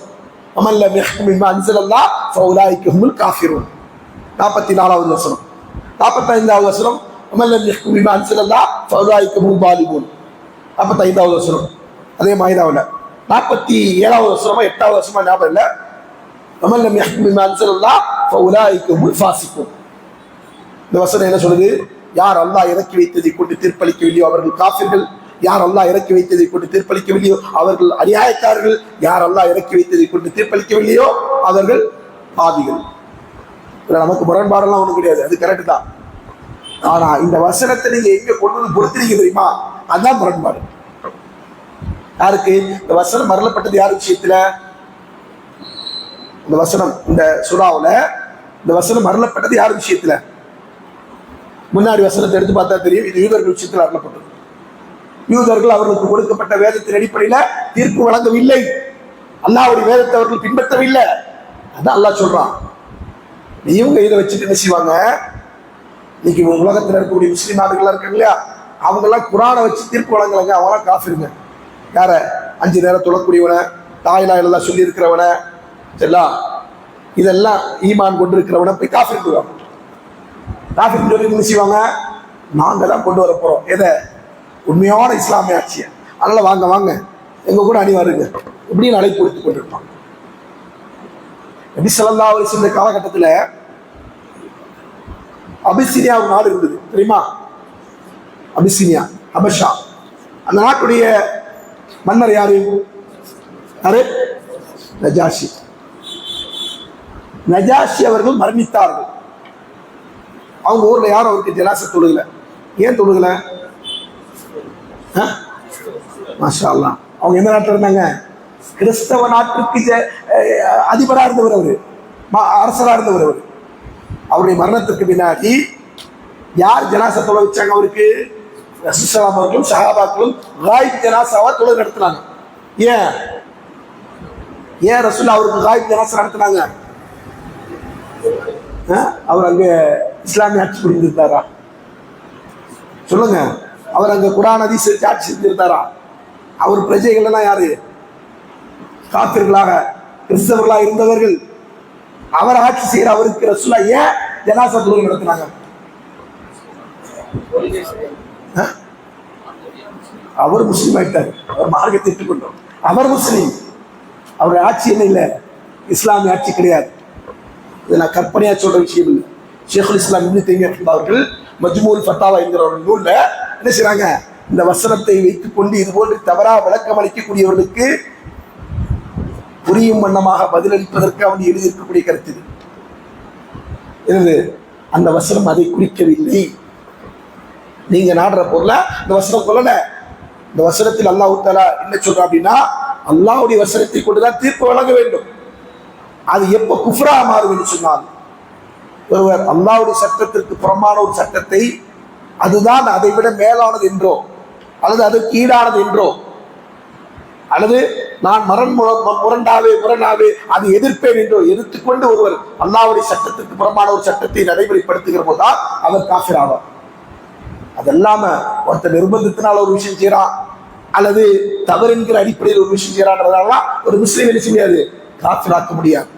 அமல் லம் யஹ்கும் பிமா அன்ஸலல்லாஹ் ஃபஉலாயிக ஹுமுல் காஃபிரூன், 44வது வசனம். 45வது வசனம், அமல் லம் யஹ்கும் பிமா அன்ஸலல்லாஹ் ஃபஉலாயிக ஹுமுல் ஸாலிமூன், 45வது வசனம் அதே மாயிதாவுல. 47வது வசனமா 8வது வசனமா ஞாபகம் இல்லை. அமல் லம் யஹ்கும் பிமா அன்ஸலல்லாஹ் ஃபஉலாயிக ஹுமுல் ஃபாஸிகூன். இந்த வசனம் என்ன சொல்லுது? யார் அல்லாஹ் இறக்கி வைத்ததை கொண்டு தீர்ப்பளிக்கவில்லையோ அவர்கள் காஃபிர்கள், யார் அல்லாஹ் இறக்கி வைத்ததை கொண்டு தீர்ப்பளிக்கவில்லையோ அவர்கள் அநியாயக்காரர்கள், யார் அல்லாஹ் இறக்கி வைத்ததை கொண்டு தீர்ப்பளிக்கவில்லையோ அவர்கள் பாவிகள். நமக்கு முரண்பாடெல்லாம் ஒண்ணும் கிடையாது, அது கரெக்ட் தான். ஆனா இந்த வசனத்தை நீங்க எங்க கொண்டு வந்து பொறுத்துறீங்க தெரியுமா, அதுதான் முரண்பாடு. யாருக்கு இந்த வசனம் மரளப்பட்டது? யார் விஷயத்துல? இந்த வசனம், இந்த சூராவுல இந்த வசனம் மரளப்பட்டது யார் விஷயத்துல? முன்னாடி வசனத்தை எடுத்து பார்த்தா தெரியும், இது யூதர்கள் விஷயத்தில் அருளப்பட்டது. யூதர்கள் அவர்களுக்கு கொடுக்கப்பட்ட வேதத்தின் அடிப்படையில தீர்ப்பு வழங்கவில்லை, அல்லாஹ்வுடைய வேதத்தை அவர்கள் பின்பற்றவில்லை. அதான் அல்லாஹ் சொல்றான். இவங்க இதை வச்சுட்டு என்ன செய்வாங்க, இன்னைக்கு உலகத்தில் இருக்கக்கூடிய முஸ்லீம் நாடுகள்லாம் இருக்காங்க இல்லையா, அவங்கெல்லாம் குர்ஆனை வச்சு தீர்ப்பு வழங்கலைங்க, அவங்களாம் காஃபிருங்க. யார? 5 நேரம் தொழக்கூடியவனை, தாயிலா எல்லாம் சொல்லி இருக்கிறவன, சரிங்களா, இதெல்லாம் ஈமான் கொண்டு இருக்கிறவனை போய் காஃபிருவாங்க. காஃபிர் சொல்லி என்ன செய்வாங்க, நாங்க தான் கொண்டு வர போறோம் எதை, உண்மையான இஸ்லாமிய ஆட்சியை, அதனால வாங்க வாங்க எங்க கூட அணி வருங்க இப்படின்னு அழைப்பு கொடுத்து கொண்டிருப்பாங்க. நபி ஸல்லல்லாஹு அலைஹி வஸல்லம் காலகட்டத்தில் அபிசீனியா ஒரு நாடு இருந்தது தெரியுமா? அபிசீனியா, அபஷா. அந்த நாட்டுடைய மன்னர் யாரு? நஜாஷி. நஜாஷி அவர்கள் மரணித்தார்கள். அவங்க ஊர்ல யாரும் அவருக்கு ஜனாஸா தொழுகல. ஏன் தொழுகல? மாஷா அல்லாஹ். அவங்க எந்த நாட்டில் இருந்தாங்க? கிறிஸ்தவ நாட்டுக்கு அதிபராக இருந்தவர், அவரு அரசராக இருந்தவர். அவர் அவருடைய மரணத்திற்கு பின்னாடி யார் ஜனாஸா தொலை வச்சாங்க அவருக்கு? ரசூலுல்லாஹ் அவர்களும் சஹாபாக்களும் காயிப் ஜனாஸாவா தொலை நடத்தினாங்க. ஏன் ரசூலுல்லாஹ் அவருக்கு காயிப் ஜனாஸா நடத்தினாங்க? அவர் அங்க இஸ்லாமிய ஆட்சி புரிந்திருந்தாரா? சொல்லுங்க. அவர் அங்க குர்ஆன் ஹதீஸ் ஆட்சி செஞ்சிருந்தாரா? அவர் பிரஜைகள் எல்லாம் யாரு? காபிர்களாக கிறிஸ்தவர்களாக இருந்தவர்கள். அவர் ஆட்சி செய்யற அவருக்கு ரசூலா ஏன் ஜனாசா தொழுகை நடத்தினாங்க? அவர் முஸ்லீம் ஆயிட்டார், அவர் மார்க்கத்தை ஏற்றுக்கொண்டோம், அவர் முஸ்லீம், அவர் ஆட்சி என்ன இல்லை, இஸ்லாமிய ஆட்சி கிடையாது. இது நான் கற்பனையா சொல்ற விஷயம் இல்லை. ஷேகுல் இஸ்லாம் இப்னு தைமிய்யா அவர்கள் மஜ்மூல் ஃபத்தாவா என்கிற ஒரு நூல்ல என்ன செய்றாங்க, இந்த வசனத்தை வைத்துக் கொண்டு இது போன்று தவறா விளக்கம் அளிக்கக்கூடியவர்களுக்கு புரியும் வண்ணமாக பதிலளிப்பதற்கு அவன் எழுதியிருக்கக்கூடிய கருத்து இது. அந்த வசனம் அதை குறிக்கவில்லை. நீங்க நாடுற பொருள இந்த வசனம் கொள்ளல. இந்த வசனத்தில் அல்லாஹ் தஆலா என்ன சொல்றா அப்படின்னா, அல்லாஹ்வுடைய வசனத்தை கொண்டுதான் தீர்ப்பு வழங்க வேண்டும். அது எப்ப குஃப்ரா மாறும் என்று சொன்னால், ஒருவர் அல்லாஹ்வுடைய சட்டத்திற்கு புறம்பான ஒரு சட்டத்தை அதுதான் அதை விட மேலானது என்றோ அல்லது அதுக்கு ஈடானது என்றோ அல்லது நான் முரணாவே அதை எதிர்ப்பேன் என்றோ எதிர்த்துக்கொண்டு ஒருவர் அல்லாஹ்வுடைய சட்டத்திற்கு புறம்பான ஒரு சட்டத்தை நடைமுறைப்படுத்துகிற போதுதான் அவர் காஃபிர் ஆவார். அதெல்லாம ஒருத்தர் நிர்பந்தத்தினால் ஒரு விஷயம் செய்யறான் அல்லது தவறு என்கிற அடிப்படையில் ஒரு விஷயம் செய்யறான்றதால ஒரு முஸ்லீம் என்ன செய்யாது, காஃபிராக்க முடியாது.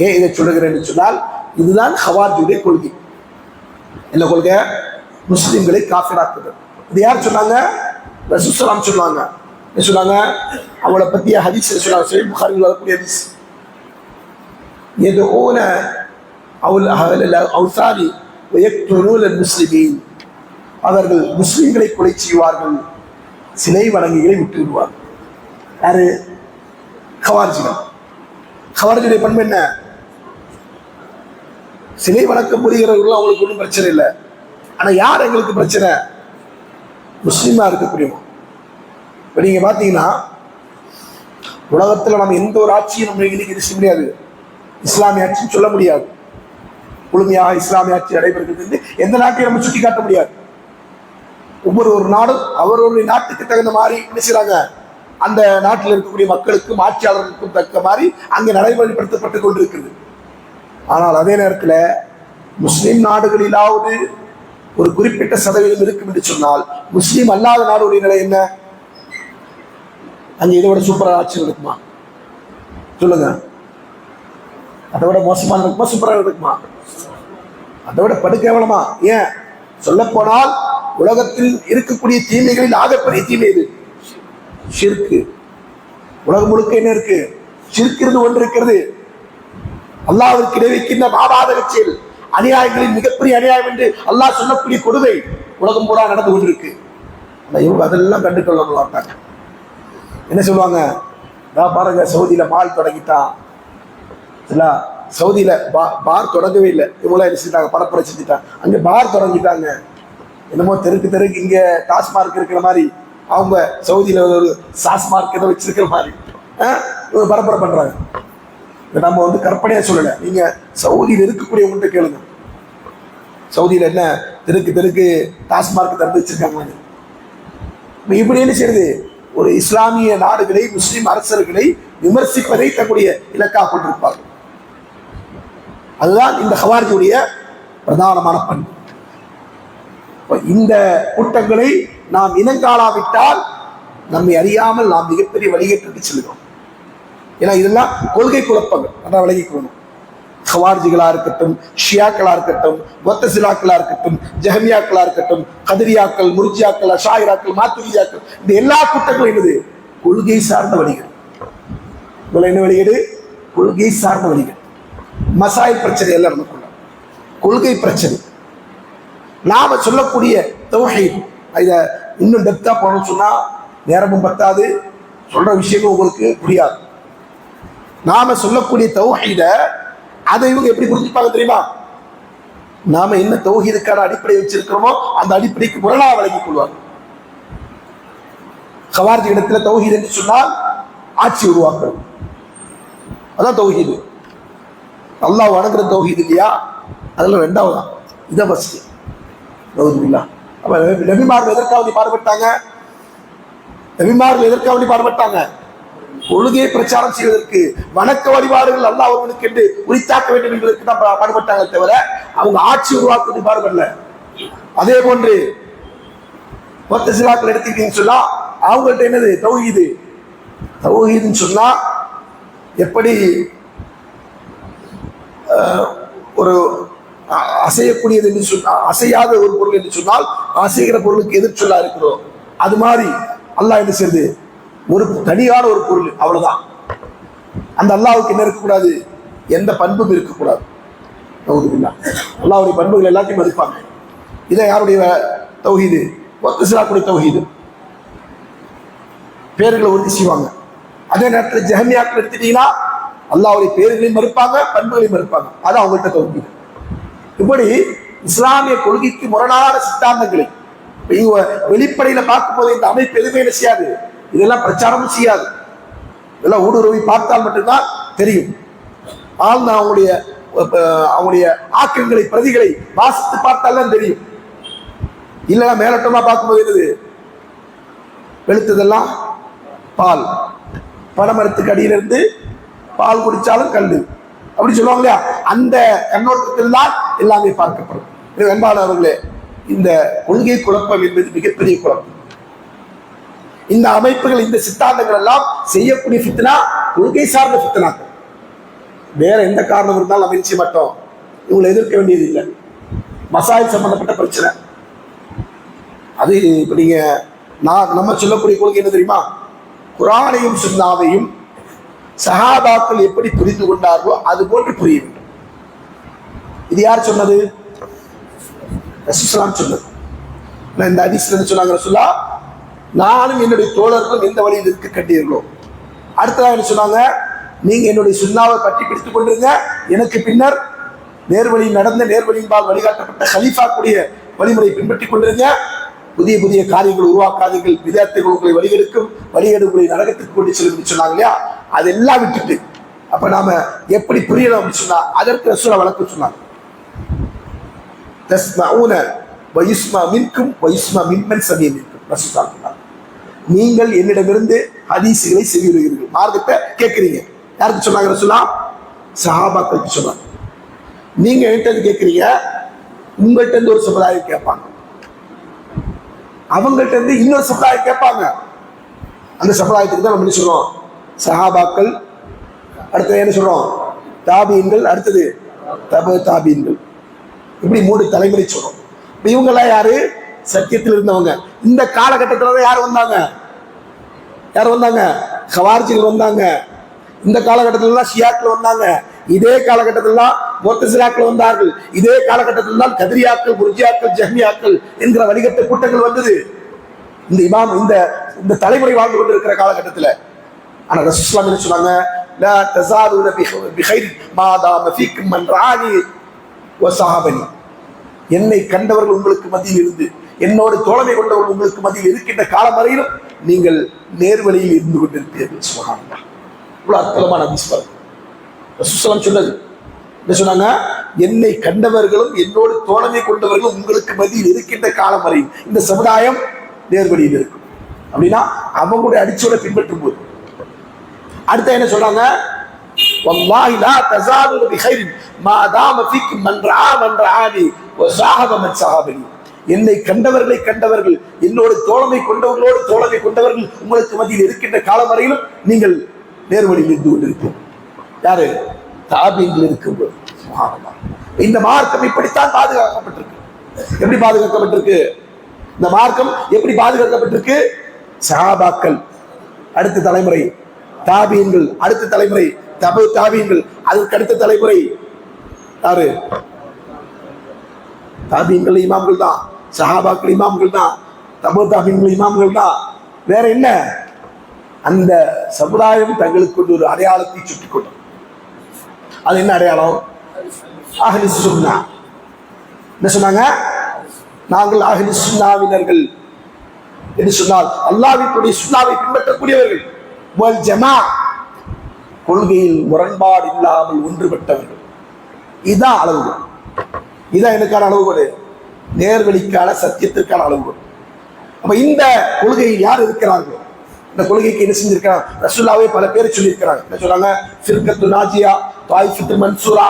ஏன் இதை சொல்லுகிறேன் என்று சொன்னால், இதுதான் ஹவாரிஜுடைய கொள்கை. என்ன கொள்கை? முஸ்லிம்களை காஃபிராக்குது. இது யார் சொன்னாங்க? ரசூல் ஸல்லல்லாஹு அலைஹி சொன்னாங்க. என்ன சொன்னாங்க? அவங்கள பத்திய ஹதீஸ் சொன்னாங்க. சஹீஹ் புகாரியில் வரக்கூடிய ஹதீஸ், யதுஊன அவ்சாரி வயக்துலூன முஸ்லிமீன், அவர்கள் முஸ்லிம்களை கொலை செய்வார்கள், சிலை வணங்கிகளை விட்டு விடுவார்கள். யாரு? ஹவாரிஜிகள். ஹவாரிஜுடைய பண்பு என்ன? சிலை வணக்கம் புரிகிறவர்கள் அவங்களுக்கு ஒன்றும் பிரச்சனை இல்லை. ஆனா யார் எங்களுக்கு பிரச்சனை? முஸ்லீமா இருக்கக்கூடியவங்க. இப்ப நீங்க பாத்தீங்கன்னா உலகத்துல நம்ம எந்த ஒரு ஆட்சியும் நம்ம இன்னைக்கு இது செய்ய முடியாது, இஸ்லாமிய ஆட்சின்னு சொல்ல முடியாது. முழுமையாக இஸ்லாமிய ஆட்சி நடைபெறுகிறது எந்த நாட்டையும் நம்ம சுட்டி காட்ட முடியாது. ஒவ்வொரு நாடும் அவர்களுடைய நாட்டுக்கு தகுந்த மாதிரி என்ன செய்றாங்க, அந்த நாட்டில் இருக்கக்கூடிய மக்களுக்கும் ஆட்சியாளர்களுக்கும் தக்க மாதிரி அங்கே நடைமுறைப்படுத்தப்பட்டு கொண்டிருக்கிறது. ஆனால் அதே நேரத்தில் முஸ்லிம் நாடுகளிலாவது ஒரு குறிப்பிட்ட சதவீதம் இருக்கும் என்று சொன்னால், முஸ்லீம் அல்லாத நாடுடைய நிலை என்ன? அங்கே இதை விட சூப்பராக ஆட்சி இருக்குமா? சொல்லுங்க. அதை விட மோசமான இருக்குமா, சூப்பராக இருக்குமா? அதை விட படுகேவலமா? ஏன் சொல்ல போனால் உலகத்தில் இருக்கக்கூடிய தீமைகளில் ஆகப்பெரிய தீமை இது ஷிர்க். உலகம் முழுக்க என்ன இருக்கு? ஷிர்க் இருந்து ஒன்று இருக்கிறது. அல்லாஹ்விற்கு இணை வைக்கின்ற மாபாதக செயல், அநியாயங்களின் மிகப்பெரிய அநியாயம் என்று அல்லாஹ் சொல்லக்கூடிய கொடுமை உலகம் பூரா நடந்து கொண்டிருக்கு. இவங்க அதெல்லாம் கண்டுகொள்ள மாட்டாங்க. என்ன சொல்லுவாங்க? பாருங்க, சவுதியில மால் தொடங்கிட்டான். சவுதியில பார் தொடங்கவே இல்லை, இவங்களாம் என்ன செஞ்சிட்டாங்க, பரப்புரை செஞ்சுட்டாங்க. அங்க பார் தொடங்கிட்டாங்க. என்னமோ தெருக்கு தெருக்கு இங்க டாஸ்மார்க் இருக்கிற மாதிரி அவங்க சவுதியில ஒரு சாஸ்மார்க் ஏதோ வச்சிருக்கிற மாதிரி இவங்க பரப்புரை பண்றாங்க. நம்ம வந்து கற்பனையா சொல்லல, நீங்க சவுதியில் இருக்கக்கூடியவங்கள்ட்ட கேளுங்க. சவுதியில என்ன தெருக்கு தெருக்கு டாஸ்மார்க் திறந்து வச்சிருக்காங்க. இப்படி என்ன செய்யுது? ஒரு இஸ்லாமிய நாடுகளை, முஸ்லிம் அரசர்களை விமர்சிப்பதை தன்னுடைய இலக்காக கொண்டிருப்பார்கள். அதுதான் இந்த ஹவாரிஜுடைய பிரதானமான பண்பு. இந்த கூட்டங்களை நாம் இனங்காணாவிட்டால் நம்மை அறியாமல் நாம் மிகப்பெரிய வழிகேட்டுக்கு செல்கிறோம். ஏன்னா இதெல்லாம் கொள்கை குழப்பங்கள், அதான் விலகிக்கணும். ஹவாரிஜிகளா இருக்கட்டும், ஷியாக்களா இருக்கட்டும், முத்தசிலாக்களா இருக்கட்டும், ஜஹமியாக்களா இருக்கட்டும், கதிரியாக்கள், முர்ஜியாக்கள், அஷாயிராக்கள், மாத்துரியாக்கள், இந்த எல்லா கூட்டங்களும் என்னது? கொள்கை சார்ந்த வழிகள். என்ன வழிகேடு? கொள்கை சார்ந்த வழிகள். மசாயில் பிரச்சனை எல்லாம் நமக்குள்ள கொள்கை பிரச்சனை. நாம சொல்லக்கூடிய தௌஹீத், இதை இன்னும் டெப்தா போகணும்னு சொன்னா நேரமும் பத்தாது, சொல்ற விஷயமும் உங்களுக்கு புரியாது. நாம சொல்லக்கூடிய தௌஹீத அதை இவங்க எப்படி புரிஞ்சுப்பாங்க தெரியுமா? நாம என்ன தௌஹீதுக்கான அடிப்படை வச்சிருக்கிறோமோ அந்த அடிப்படைக்கு முரணா வழங்கிக் கொள்வாங்க. ஹவாரிஜி இடத்துல தௌஹீத் என்று சொன்னால் ஆட்சி உருவாக்குறது, அதான் தௌஹீது. அல்லாஹ் வணங்குற தௌஹீத் இல்லையா? அதெல்லாம் ரெண்டாவது தான். இதை ஃபர்ஸ்ட். நபிமார்கள் எதற்காக பாடுபட்டாங்க? நபிமார்கள் எதற்காக பாடுபட்டாங்க? கொள்கையை பிரச்சாரம் செய்வதற்கு, வணக்க வழிபாடுகள் அல்லாஹ் ஒருவனுக்கு என்று உரித்தாக்க வேண்டும் என்பதற்கு தான் பாடுபட்டாங்க தவிர அவங்க ஆட்சி உருவாக்குவது பாடுபடல. அதே போன்று முத்தசிலாக்கள் எடுத்துக்கிட்டீங்கன்னு சொன்னா அவங்கள்ட்ட என்னது? தௌஹீது. தௌஹீதுன்னு சொன்னா எப்படி ஒரு அசையக்கூடியது என்று சொன்னால், அசையாத ஒரு பொருள் என்று சொன்னால் அசைகிற பொருளுக்கு எதிர்ச்சொல்லா இருக்கிறோம். அது மாதிரி அல்லாஹ் என்ன செய்யுது, ஒரு தனியான ஒரு பொருள், அவ்வளவுதான். அந்த அல்லாஹ்வுக்கு என்ன இருக்கக்கூடாது, எந்த பண்பும் இருக்கக்கூடாது. அல்லாஹ்வுடைய பண்புகள் எல்லாத்தையும் மதிப்பாங்க. இதை யாருடைய தௌஹீது? முஅத்தஸிலாவுடைய தௌஹீது. பேர்களை உறுதி செய்வாங்க. அதே நேரத்தில் ஜஹமியாக்கள் எடுத்துட்டீங்கன்னா அல்லாஹ்வுடைய பேர்களையும் மறுப்பாங்க, பண்புகளையும் மறுப்பாங்க. அது அவங்கள்ட்ட தௌஹீது. இப்படி இஸ்லாமிய கொள்கைக்கு முரணான சித்தாந்தங்களை வெளிப்படையில பார்க்கும்போது இந்த அமைப்பு எதுவுமே என்ன செய்யாது, இதெல்லாம் பிரச்சாரமும் செய்யாது. இதெல்லாம் ஊடுருவி பார்த்தால் மட்டும்தான் தெரியும். ஆழ்ந்த அவங்களுடைய ஆக்கங்களை, பிரதிகளை வாசித்து பார்த்தால் தான் தெரியும். இல்லைன்னா மேலோட்டமா பார்க்கும்போது என்னது, வெளுத்ததெல்லாம் பால், பனைமரத்துக்கு அடியிலிருந்து பால் குடிச்சாலும் கல்லு, அப்படி சொல்லுவாங்க இல்லையா? அந்த கண்ணோட்டத்தில் தான் எல்லாமே பார்க்கப்படும். வெண்பாளர்களே, இந்த கொள்கை குழப்பம் என்பது மிகப்பெரிய குழப்பம். இந்த அமைப்புகள், இந்த சித்தாந்தங்கள் எல்லாம் செய்யக்கூடிய ஃபித்னா கொள்கை சார்ந்த ஃபித்னாக்கள். வேற எந்த காரணம் இருந்தாலும் நம்ம நிச்சய மாட்டோம், இவங்களை எதிர்க்க வேண்டியது இல்லை. மசாயில் சம்பந்தப்பட்ட பிரச்சனை அது. இப்ப நீங்க நம்ம சொல்லக்கூடிய கொள்கை என்ன தெரியுமா? குர்ஆனையும் சுன்னாவையும் சஹாபாக்கள் எப்படி புரிந்து கொண்டார்களோ அது போன்று புரிய வேண்டும். இது யார் சொன்னது? ரசூலுல்லாஹ் சொன்னது. இந்த ஹதீஸ்ல சொன்னாங்க, ரசூலுல்லாஹ் நானும் என்னுடைய தோழர்களும் எந்த வழியில் இருக்க கண்டீர்களோ. அடுத்ததாக என்ன சொன்னாங்க? நீங்க என்னுடைய சுன்னாவை பற்றி பிடித்துக் கொண்டிருங்க, எனக்கு பின்னர் நேர்வழியில் நடந்த நேர்வழியின்பால் வழிகாட்டப்பட்ட கலீஃபாக்குடைய வழிமுறை பின்பற்றிக் கொண்டிருங்க. புதிய புதிய காரியங்கள் உருவாக்காதீர்கள், விதத்துகள் உங்களை வழிகெடுக்கும், வழிகேடுகளை நரகத்துக்கு கொண்டு செல்லும் சொன்னாங்க இல்லையா? அதெல்லாம் விட்டுட்டு அப்ப நாம எப்படி புரியணும் அப்படின்னு சொன்னா, அதற்கு ரசூலுல்லாஹ் வழக்கு சொன்னாங்க. தஸ்மஊன வயுஸ்மா மின்கும் வயுஸ்மா மின்மன் சமீ மின்கும். ரசூலுல்லாஹ் சொன்னாங்க, நீங்கள் என்னிடமிருந்து ஹதீஸ்களை செவியுறுகிறீர்கள், மார்க்கத்தை கேட்கிறீங்க. யாருக்கு சொன்னாங்க? ரசூலுல்லாஹ் சஹாபாக்களுக்கு சொன்னாங்க. நீங்க என்கிட்ட கேட்கிறீங்க, உங்கள்கிட்ட இருந்து ஒரு சமுதாயம் கேட்பாங்க, அவங்கள்ட்ட இருந்து இன்னொரு சமுதாயம் கேட்பாங்க. அந்த சமுதாயத்துக்கு தான் நம்ம என்ன சொல்றோம்? சஹாபாக்கள். அடுத்தது என்ன சொல்றோம்? தாபீன்கள். அடுத்தது தபு தாபீன்கள். இப்படி 3 தலைமுறை சொல்றோம். இவங்கெல்லாம் யாரு? சத்தியத்தில் இருந்தவங்க. இந்த காலகட்டத்தில் தான் யார் வந்தாங்க? யார் வந்தாங்க? ஹவாரிஜிகள் வந்தாங்க. இந்த காலகட்டத்தில் தான் ஷியாக்கள் வந்தாங்க. இதே காலகட்டத்தில் தான் முஅத்தஸிலாக்கள் வந்தார்கள். இதே காலகட்டத்தில் தான் கத்ரியாக்கள், முர்ஜியாக்கள், ஜஹ்மியாக்கள் என்கிற வழிகட்ட கூட்டங்கள் வந்தது. இந்த இமாம் இந்த தலைமுறை வாழ்ந்து கொண்டிருக்கிற காலகட்டத்தில். ஆனா ரசூலுல்லாஹ் என்ன சொன்னாங்க? லா தஸாலுன பிகைர் மா தாம ஃபீக்கும் மன் ரானி வ ஸஹாபனி. என்னை கண்டவர்கள் உங்களுக்கு மத்தியில் இருந்து, என்னோடு தோழமை கொண்டவர்கள் உங்களுக்கு மத்தியில் இருக்கின்ற காலம் வரையிலும் நீங்கள் நேர்வழியில் இருந்து கொண்டிருப்பீர்கள். சுப்ஹானல்லாஹ். இவ்வளவு அற்புதமான ஹதீஸ் பாருங்க. ரசூலுல்லாஹ் சொன்னது என்ன சொன்னாங்க? என்னை கண்டவர்களும் என்னோடு தோழமை கொண்டவர்களும் உங்களுக்கு மத்தியில் இருக்கின்ற காலம் வரையில் இந்த சமுதாயம் நேர்வழியில் இருக்கும். அப்படின்னா அவங்களுடைய அடிச்சோட பின்பற்றும் போது அடுத்த என்ன சொல்றாங்க? வல்லாஹி லா தஸாலு பிகைரின் மா தாம ஃபீக்கும் மன் ரஆ மன் ரஆனி வ ஸஹப மன் ஸஹபனி. என்னை கண்டவர்கள், என்னோடு தோழமை கொண்டவர்களோடு தோழமை கொண்டவர்கள் உங்களுக்கு மத்தியில் இருக்கின்ற காலம் வரையிலும் நீங்கள் நேர்வழியில் இருந்து கொண்டிருப்பீர்கள். யாரு? தாபீன்கள் இருக்கும்போது. இந்த மார்க்கம் இப்படித்தான் பாதுகாக்கப்பட்டிருக்கு. எப்படி பாதுகாக்கப்பட்டிருக்கு? இந்த மார்க்கம் எப்படி பாதுகாக்கப்பட்டிருக்கு? சஹாபாக்கள், அடுத்த தலைமுறை தாபீன்கள், அடுத்த தலைமுறை தபு தாபீன்கள், அதற்கு அடுத்த தலைமுறை யாரு? தாபீன்கள் இமாம்கள் தான், சஹாபாக்கள் இமாம்கள் தான், தபு தாபீன்கள் இமாம்கள் தான். வேற என்ன? அந்த சமுதாயம் தங்களுக்கு ஒரு அடையாளத்தை சுட்டிக் கொண்டது. அது என்ன அடையாளம்? அஹ்லு சுன்னா. என்ன சொன்னாங்க? நாங்கள் அஹ்லு சுன்னாவினர்கள் என்று சொன்னால் அல்லாஹ்வுடைய சுன்னாவை பின்பற்றக்கூடியவர்கள். வல் ஜமா, கொள்கையில் முரண்பாடு இல்லாமல் ஒன்றுபட்டவர்கள். இதுதான் அளவுகோல். இதுதான் எனக்கான அளவுகோல், நேர்வழிக்கான சத்தியத்திற்கான அளவுகோல். அப்ப இந்த கொள்கையில் யார் இருக்கிறார்கள்? இந்த கொள்கைக்கு என்ன செஞ்சிருக்கிறாங்க? ரசூலுல்லாஹ்வே பல பேர் சொல்லியிருக்கிறாங்க. என்ன சொல்றாங்க? ஃபிர்கத்து நாஜியா, தாயிஃபத்து மன்சூரா.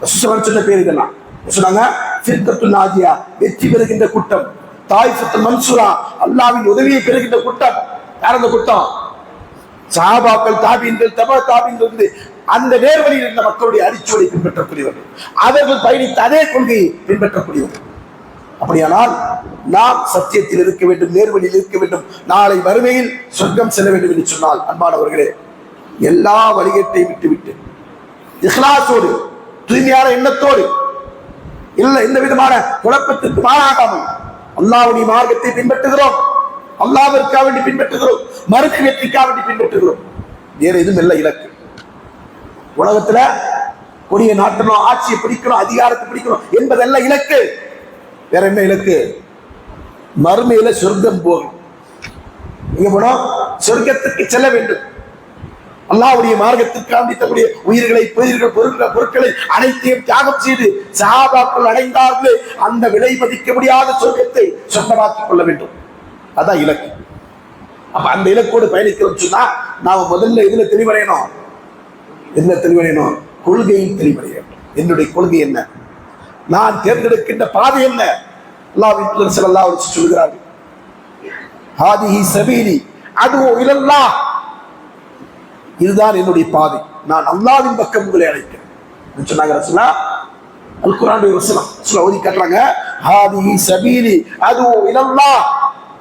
ரசூலுல்லாஹ் சொன்ன பேர் இதெல்லாம். சொன்னாங்க ஃபிர்கத்து நாஜியா, வெற்றி பெறுகின்ற கூட்டம். தாயிஃபத்து மன்சூரா, அல்லாஹ்வின் உதவியை பெறுகின்ற கூட்டம். யார் அந்த கூட்டம்? சஹாபாக்கள், தாபீன்கள், தபா தாபீன்கள் இருந்து அந்த நேர்வழியில் இருந்த மக்களுடைய அடிச்சுவடை பின்பற்றக்கூடியவர்கள், அவர்கள் பயணித்த அதே கொள்கையை பின்பற்றக்கூடியவர்கள். அப்படியானால் நாம் சத்தியத்தில் இருக்க வேண்டும், நேர்வழியில் இருக்க வேண்டும், நாளை வறுமையில் சொர்க்கம் செல்ல வேண்டும் என்று சொன்னால், அன்பானவர்களே, எல்லா வழிகேட்டையும் விட்டுவிட்டு இஹ்லாஸோடு தூய்மையான எண்ணத்தோடு இல்லை எந்த விதமான குழப்பத்திற்கு மாறாகாமல் அல்லாஹ்வுடைய மார்க்கத்தை பின்பற்றுகிறோம், அல்லாஹ்விற்காக வேண்டி பின்பற்றுகிறோம், மறுமை வெற்றிக்காக வேண்டி பின்பற்றுகிறோம். வேற எதுவும் இல்லை இலக்கு. உலகத்துல கொடிய நாட்டணும், ஆட்சியை பிடிக்கணும், அதிகாரத்தை பிடிக்கணும் என்பதல்ல இலக்கு. வேற என்ன இலக்கு? மறுமையில சொர்க்கம் போகும். எங்க போனோம்? சொர்க்கத்துக்கு செல்ல வேண்டும். அல்லாஹ்வுடைய மார்க்கத்திற்காக தன்னுடைய உயிர்களை, பொருட்களை அனைத்தையும் தியாகம் செய்து சஹாபாக்கள் அடைந்தார்கள். அந்த விலை மதிக்க முடியாத சொர்க்கத்தை சொந்தமாக்கிக் கொள்ள வேண்டும். அதான் இலக்கு. அப்ப அந்த இலக்கோடு பயணிக்கிறோம் சொன்னா நாம முதல்ல இதுல தெளிவடையணும். என்ன தெளிவடையணும்? கொள்கையில் தெளிவடையணும். என்னுடைய கொள்கை என்ன? நான் தேர்ந்தெடுக்கின்ற பாதை என்ன? அல்லாஹ்வின் தூதர் ஸல்லல்லாஹு அலைஹி வஸல்லம் சொல்கிறார்கள், ஹாதிஹி சபீலி அதுவு இலல்லாஹ், இதுதான் என்னுடைய பாதை, நான் அல்லாஹ்வின் பக்கம் உங்களை அழைக்கிறேன் சொன்னாங்க. ரசூலுல்லாஹ் அல் குர்ஆனுடைய வசனம் ஓதி காட்டுறாங்க. ஹாதிஹி சபீலி அதுவு இலல்லாஹ்,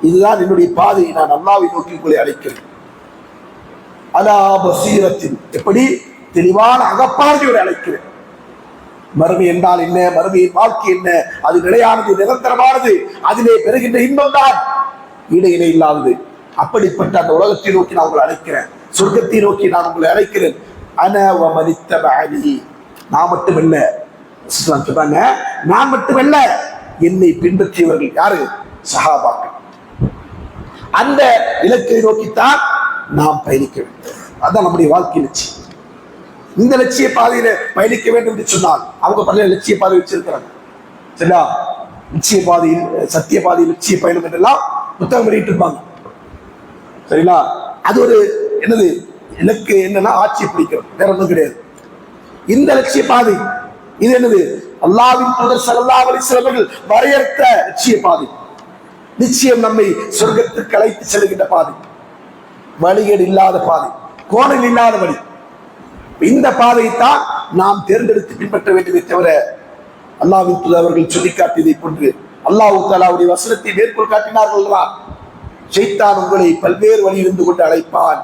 இதுதான் என்னுடைய பாதை, நான் அல்லாஹ்வை நோக்கி உங்களை அழைக்கிறேன். அலா பஸீரத்தின், எப்படி தெளிவான அகப்பார்வையோடு அழைக்கிறேன். மறுமை என்றால் என்ன? மறுமையின் வாழ்க்கை என்ன? அது நிலையானது, நிரந்தரமானது, அதிலே பெறுகின்ற இன்பம் தான் ஈடு இணை இல்லாதது. அப்படிப்பட்ட அந்த உலகத்தை நோக்கி நான் உங்களை அழைக்கிறேன், சொர்க்கத்தை நோக்கி நான் உங்களை அழைக்கிறேன். நான் மட்டுமல்ல சொல்றாங்க, நான் மட்டுமல்ல, என்னை பின்பற்றியவர்கள் யாரு? சஹாபாக்கள். அந்த இலக்கை நோக்கித்தான் நாம் பயணிக்க வேண்டும். அதான் நம்முடைய வாழ்க்கை லட்சியம். இந்த லட்சிய பாதையில பயணிக்க வேண்டும் என்று சொன்னால் அவங்க பல லட்சிய பாதை வச்சிருக்கிறாங்க. சரியா? லட்சிய பாதையில், சத்திய பாதையில் லட்சிய பயணம் என்றெல்லாம் புத்தகம் வெளியிட்டு இருப்பாங்க. சரிங்களா? அது ஒரு என்னது இலக்கு? என்னன்னா ஆட்சியை பிடிக்கிறது, வேற ஒன்றும் கிடையாது. இந்த லட்சிய பாதை இது என்னது? அல்லாஹ்வின் தூதர் ஸல்லல்லாஹு அலைஹி வஸல்லம் அவர்கள் வரையறுத்த லட்சிய பாதை, நிச்சயம் நம்மை சொர்க்கத்துக்கு அழைத்து செல்கின்ற பாதை, வழிகேடு இல்லாத பாதை, கோணல் இல்லாத வழி. இந்த பாதையைத்தான் நாம் தேர்ந்தெடுத்து பின்பற்ற வேண்டுமே தவிர அல்லாஹ்வின் தூதர் அவர்கள் சொல்லிக்காட்டியதை போன்று அல்லாஹ் தஆலாவுடைய வசனத்தை மேற்கோள் காட்டினார்கள். ஷைத்தான் உங்களை பல்வேறு வழி இருந்து கொண்டு அழைப்பான்.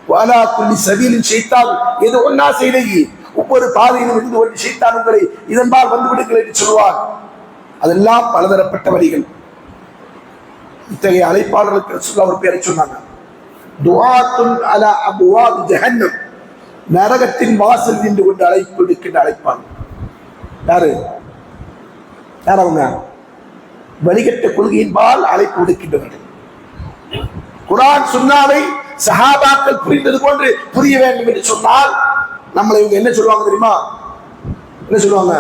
வாலா குல்லி சபீலின் ஷைத்தான் எது ஒன்னா செய்தி, ஒவ்வொரு பாதையிலும் இருந்து கொண்டு ஷைத்தான் உங்களை இதன்பால் வந்து விடுங்கள் என்று சொல்வான். அதெல்லாம் பலதரப்பட்ட வழிகள். இத்தகைய அழைப்பாளர்களுக்கு ரசூலுல்லாஹ் ஒரு பேரை சொன்னாங்க, துஆத்துன் அலா அப்வாப் ஜஹன்னம், நரகத்தின் வாசல் நின்று கொண்டு அழைப்பு விடுக்கின்ற அழைப்பாங்க. யாரு? யார் அவங்க? வழிகட்ட கொள்கையின்பால் அழைப்பு விடுக்கின்றவர்கள். குர்ஆன் சுன்னாவை சஹாபாக்கள் புரிந்தது போன்று புரிய வேண்டும் என்று சொன்னால் நம்மளை இவங்க என்ன சொல்லுவாங்க தெரியுமா? என்ன சொல்லுவாங்க?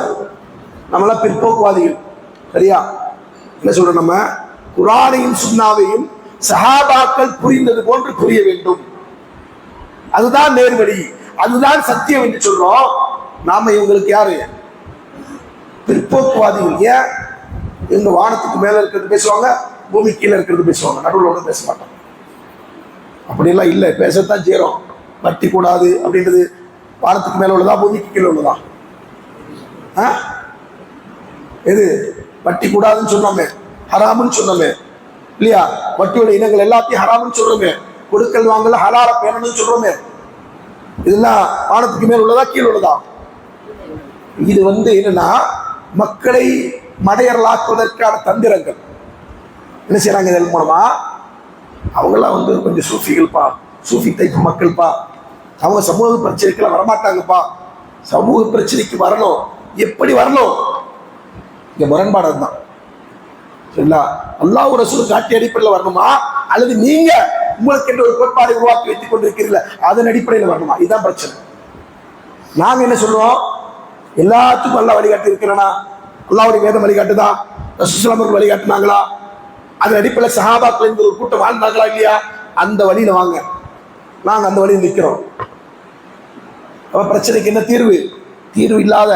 நம்மளாம் பிற்போக்குவாதிகள். சரியா? என்ன சொல்றோம்? நம்ம குர்ஆனையும் சுன்னாவையும் சஹாபாக்கள் புரிந்தது போன்று புரிய வேண்டும், அதுதான் நேர்வழி, அதுதான் சத்தியம் என்று சொல்றோம். நாம இவங்களுக்கு யாரு? பிற்போக்குவாதிகள். ஏன்? இவங்க வானத்துக்கு மேல இருக்கிறது பேசுவாங்க, பூமி கீழே இருக்கிறது பேசுவாங்க, நடுவில் ஒன்றும் பேச மாட்டாங்க. அப்படியெல்லாம் இல்லை, பேசத்தான் செய்யறோம். வட்டி கூடாது அப்படின்றது வானத்துக்கு மேல உள்ளதா, பூமிக்கு கீழே உள்ளதா? எது? வட்டி கூடாதுன்னு சொன்னோமே, ஹராமுன்னு சொன்னோமே இல்லையா? வட்டியோட இனங்கள் எல்லாத்தையும் ஹராமுன்னு சொல்றோமே, கொடுக்கல் வாங்கல ஹலால பேணணும்னு சொல்றோமே. இதெல்லாம் வானத்துக்கு மேல் உள்ளதா, கீழே உள்ளதா? இது என்னன்னா மக்களை மடையர்களாக்குவதற்கான தந்திரங்கள். என்ன செய்யறாங்க இதன் மூலமா? அவங்கெல்லாம் கொஞ்சம் சூஃபிகள்பா, சூஃபி டைப் மக்கள்பா, அவங்க சமூக பிரச்சனைக்கெல்லாம் வரமாட்டாங்கப்பா. சமூக பிரச்சனைக்கு வரணும். எப்படி வரணும்? இங்க முரண்பாடு தான். சரிங்களா? அல்லாஹ் ரசூல் காட்டிய அடிப்படையில் வரணுமா, அல்லது நீங்க உங்களுக்கு என்ற ஒரு கோட்பாடை உருவாக்கி வைத்துக் கொண்டிருக்கிறீர்கள் அதன் அடிப்படையில் வரணுமா? இதுதான் பிரச்சனை. நாங்க என்ன சொல்லுவோம்? எல்லாத்துக்கும் அல்லாஹ் வழிகாட்டி இருக்கிறனா? அல்லாஹ்வுடைய வேதம் வழிகாட்டுதா? ரசூலுல்லாஹ் அவர்கள் வழிகாட்டினாங்களா? அதன் அடிப்படையில் சஹாபாக்கள் என்ற ஒரு கூட்டம் வாழ்ந்தாங்களா இல்லையா? அந்த வழியில வாங்க, நாங்க அந்த வழியில் நிற்கிறோம். அப்ப பிரச்சனைக்கு என்ன தீர்வு? தீர்வு இல்லாத,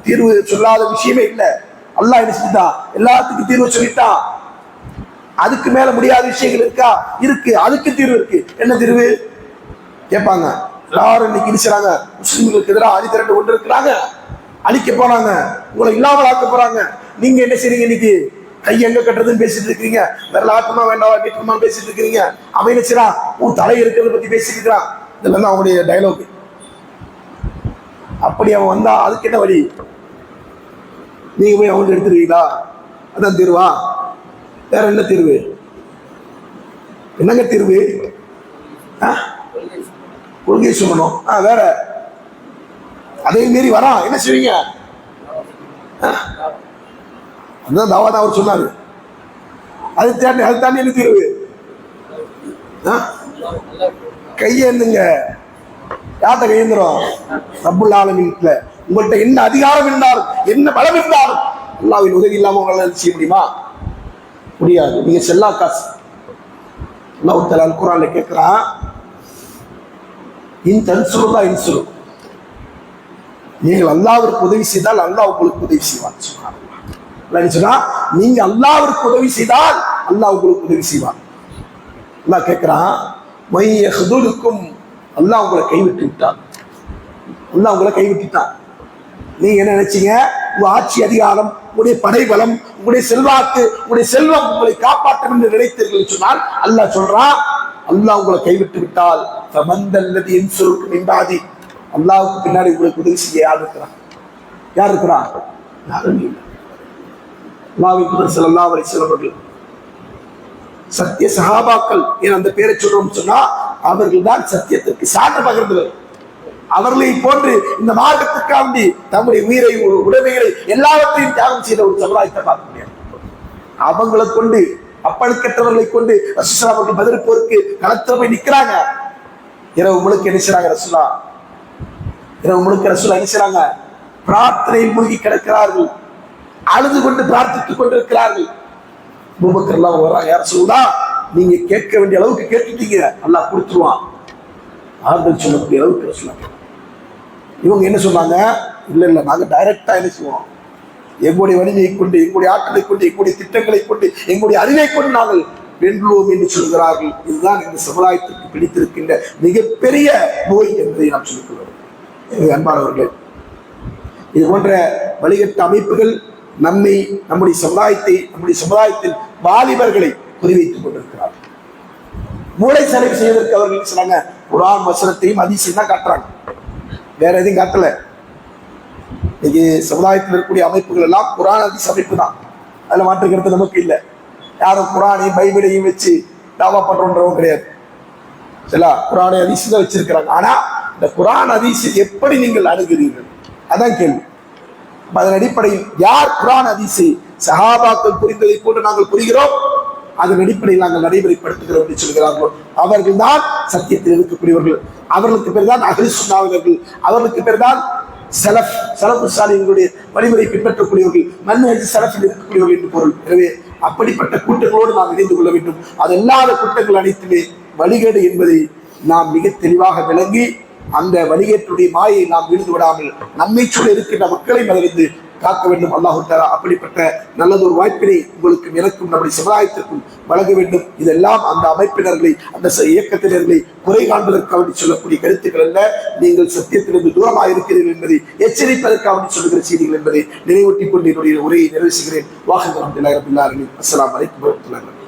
தீர்வு சொல்லாத விஷயமே இல்லை. அல்லாஹ் என்ன செஞ்சுட்டான்? எல்லாத்துக்கும் தீர்வு சொல்லிட்டான். அதுக்கு மேல முடியாத விஷயங்கள் இருக்கா? இருக்கு. அதுக்கு தீர்வு இருக்கு. என்ன தீர்வு கேட்பாங்க? எல்லாரும் இன்னைக்கு இடிச்சாங்க, முஸ்லிம்களுக்கு எதிராக அணி திரண்டு கொண்டு இருக்கிறாங்க, அழிக்க போறாங்க, உங்களை இல்லாமல் ஆக்க போறாங்க. நீங்க என்ன செய்றீங்க? இன்னைக்கு கை எங்க கட்டுறதுன்னு பேசிட்டு இருக்கீங்க, வேற ஆட்டமா வேண்டாம் வீட்டுமா பேசிட்டு இருக்கிறீங்க. அவன் என்ன செய்யறான்? உன் தலை இருக்கிறத பத்தி பேசிட்டு இருக்கிறான். இதெல்லாம் அவனுடைய டைலாக். அப்படி அவன் வந்தா அதுக்கு என்ன வழி? நீங்க போய் அவங்க எடுத்துருவீங்களா? அதான் தீர்வா? வேற என்ன தீர்வு? என்னங்க தீர்வு? கொள்கை சொல்லணும். வேற அதே மீறி வரா என்ன செய்வீங்க? அதுதான் தாவா அவர் சொன்னாரு. அது தாண்டி என்ன தீர்வு? கையேந்துங்க. யார்கிட்ட கையேந்துரும்? ரப்புல் ஆலமீன்ல. உங்கள்கிட்ட என்ன அதிகாரம் இருந்தாலும் என்ன பலம் இருந்தாலும் அல்லாஹ்வின் உதவி இல்லாம உங்களால செய்ய முடியுமா? முடியாது. நீங்க செல்லா காசு. அல்லாஹ் தஆலா குர்ஆன்ல கேட்கிறான், இன் தன்சுருல்லா இன்சுரு, நீங்கள் அல்லாஹ்விற்கு உதவி செய்தால் அல்லாஹ் உங்களுக்கு உதவி செய்வான். சுப்ஹானல்லாஹ். சொன்னா நீங்க அல்லாஹ்விற்கு உதவி செய்தால் அல்லாஹ் உங்களுக்கு உதவி செய்வான். அல்லாஹ் கேட்கிறான், மை யஹ்துலுக்கும், அல்லாஹ் உங்களை கைவிட்டு விட்டான். அல்லாஹ் உங்களை கைவிட்டுட்டான். நீங்க என்ன நினைச்சீங்க? உங்க ஆட்சி அதிகாரம், உங்களுடைய படைபலம், உங்களுடைய செல்வாக்கு, உங்களுடைய செல்வம் உங்களை காப்பாற்றும் என்று நினைத்தீர்கள் சொன்னால் அல்லாஹ் சொல்றான், அல்லாஹ் உங்களை கைவிட்டு விட்டால் அல்லாஹ்வுக்கு பின்னாடி உங்களுக்கு உதவி செய்ய யார் இருக்கிறான்? யார் இருக்கிறான்? யாரும் இல்லை. அல்லாஹ்வின் ஸல்லல்லாஹு அலைஹி வஸல்லம் அவர்கள் சத்திய சஹாபாக்கள் என அந்த பேரை சொல்றோம் சொன்னா அவர்கள் தான் சத்தியத்திற்கு சான்று பகிர்ந்தவர். அவர்களை போன்று இந்த மார்க்கத்துக்காண்டி தம்முடைய உயிரை, உடைமைகளை எல்லாவற்றையும் தியாகம் செய்த ஒரு சமுதாயத்தை பார்க்க முடியாது. அவங்களை கொண்டு, அப்பழுக்கற்றவர்களை கொண்டு ரசூலுல்லாஹ் அவர்கள் பதில் போருக்கு களத்துல போய் நிக்கிறாங்க. இரவு முழுக்க என்ன செய்றாங்க? ரசூலுல்லாஹ் இரவு முழுக்க ரசூலுல்லாஹ் என்ன செய்றாங்க? பிரார்த்தனையில் மூழ்கி கிடக்கிறார்கள், அழுது கொண்டு பிரார்த்தித்துக் கொண்டிருக்கிறார்கள். அபூபக்கர் எல்லாம் வர்றாங்க, யா ரசூலுல்லாஹ் நீங்க கேட்க வேண்டிய அளவுக்கு கேட்டுட்டீங்க, அல்லாஹ் கொடுத்துருவான். ஆறுதல் சொல்லக்கூடிய அளவுக்கு ரசூலுல்லாஹ். இவங்க என்ன சொன்னாங்க? இல்ல இல்ல, நாங்க டைரக்டா என்ன செய்வோம்? எங்களுடைய வலிமையை கொண்டு, எங்களுடைய ஆற்றலை கொண்டு, எங்களுடைய திட்டங்களை கொண்டு, எங்களுடைய அறிவை கொண்டு நாங்கள் வென்றுவோம் என்று சொல்கிறார்கள். இதுதான் இந்த சமுதாயத்திற்கு பிடித்திருக்கின்ற மிகப்பெரிய நோய் என்பதை நாம் சொல்லிக்கொள்வோம். அன்பானவர்களே, இது போன்ற வழிகட்ட அமைப்புகள் நம்மை, நம்முடைய சமுதாயத்தை, நம்முடைய சமுதாயத்தில் வாலிபர்களை குறிவைத்துக் கொண்டிருக்கிறார்கள். மூளை செலவு செய்வதற்கு அவர்கள் சொன்னாங்க, குர்ஆன் வசனத்தையும் ஹதீஸையும் தான் காட்டுறாங்க, வேற எதையும் காட்டல. இன்னைக்கு சமுதாயத்தில் இருக்கக்கூடிய அமைப்புகள் எல்லாம் குர்ஆன் ஹதீஸ் அமைப்பு தான். அதுல மாற்றுக்கிறது நமக்கு இல்லை. யாரும் குர்ஆனையும் பைபிளையும் வச்சு தாவா பண்றோன்றவும் கிடையாது. சரிங்களா? குர்ஆனை ஹதீஸ் தான் வச்சிருக்கிறாங்க. ஆனா இந்த குர்ஆன் ஹதீஸை எப்படி நீங்கள் அணுகிறீர்கள்? அதான் கேள்வி. அதன் அடிப்படையில் யார் குர்ஆன் ஹதீஸை சஹாபாக்கள் புரிந்ததை போன்று நாங்கள் புரிகிறோம், அதன் அடிப்படையில் நாங்கள் நடைமுறைப்படுத்துகிறோம் என்று சொல்கிறார்களோ அவர்கள் தான் சத்தியத்தில் இருக்கக்கூடியவர்கள். அவர்களுக்கு பேர் தான் அஹ்லுஸ் சுன்னாவினர்கள். அவர்களுக்கு பேர் தான் சலஃபு சாலிஹீன்களுடைய வழிமுறை பின்பற்றக்கூடியவர்கள், மன்ஹஜ் சலஃபில் இருக்கக்கூடியவர்கள் என்று பொருள். எனவே அப்படிப்பட்ட கூட்டங்களோடு நாம் இணைந்து கொள்ள வேண்டும். அது இல்லாத கூட்டங்கள் அனைத்துமே வழிகேடு என்பதை நாம் மிக தெளிவாக விளங்கி அந்த வழிகேட்டுடைய மாயை நாம் விழுந்து விடாமல் நம்மை சூழ இருக்கின்ற மக்களை மகிழ்ந்து காக்க வேண்டும். அல்லாஹ் தஆலா அப்படிப்பட்ட நல்லதொரு வாய்ப்பினை உங்களுக்கும் எனக்கும் நம்முடைய சமுதாயத்திற்கும் வழங்க வேண்டும். இதெல்லாம் அந்த அமைப்பினர்களை, அந்த இயக்கத்தினர்களை குறை காண்பதற்காக சொல்லக்கூடிய கருத்துக்கள் அல்ல. நீங்கள் சத்தியத்திலிருந்து தூரமாக இருக்கிறீர்கள் என்பதை எச்சரிப்பதற்காக சொல்லுகிற செய்திகள் என்பதை நினைவூட்டிக் கொண்டு என்னுடைய உரையை நிறைவு செய்கிறேன். வாஹித் அல்ஹம்துலில்லாஹி ரப்பில் ஆலமீன். அஸ்ஸலாமு அலைக்கும் வரஹ்மத்துல்லாஹி.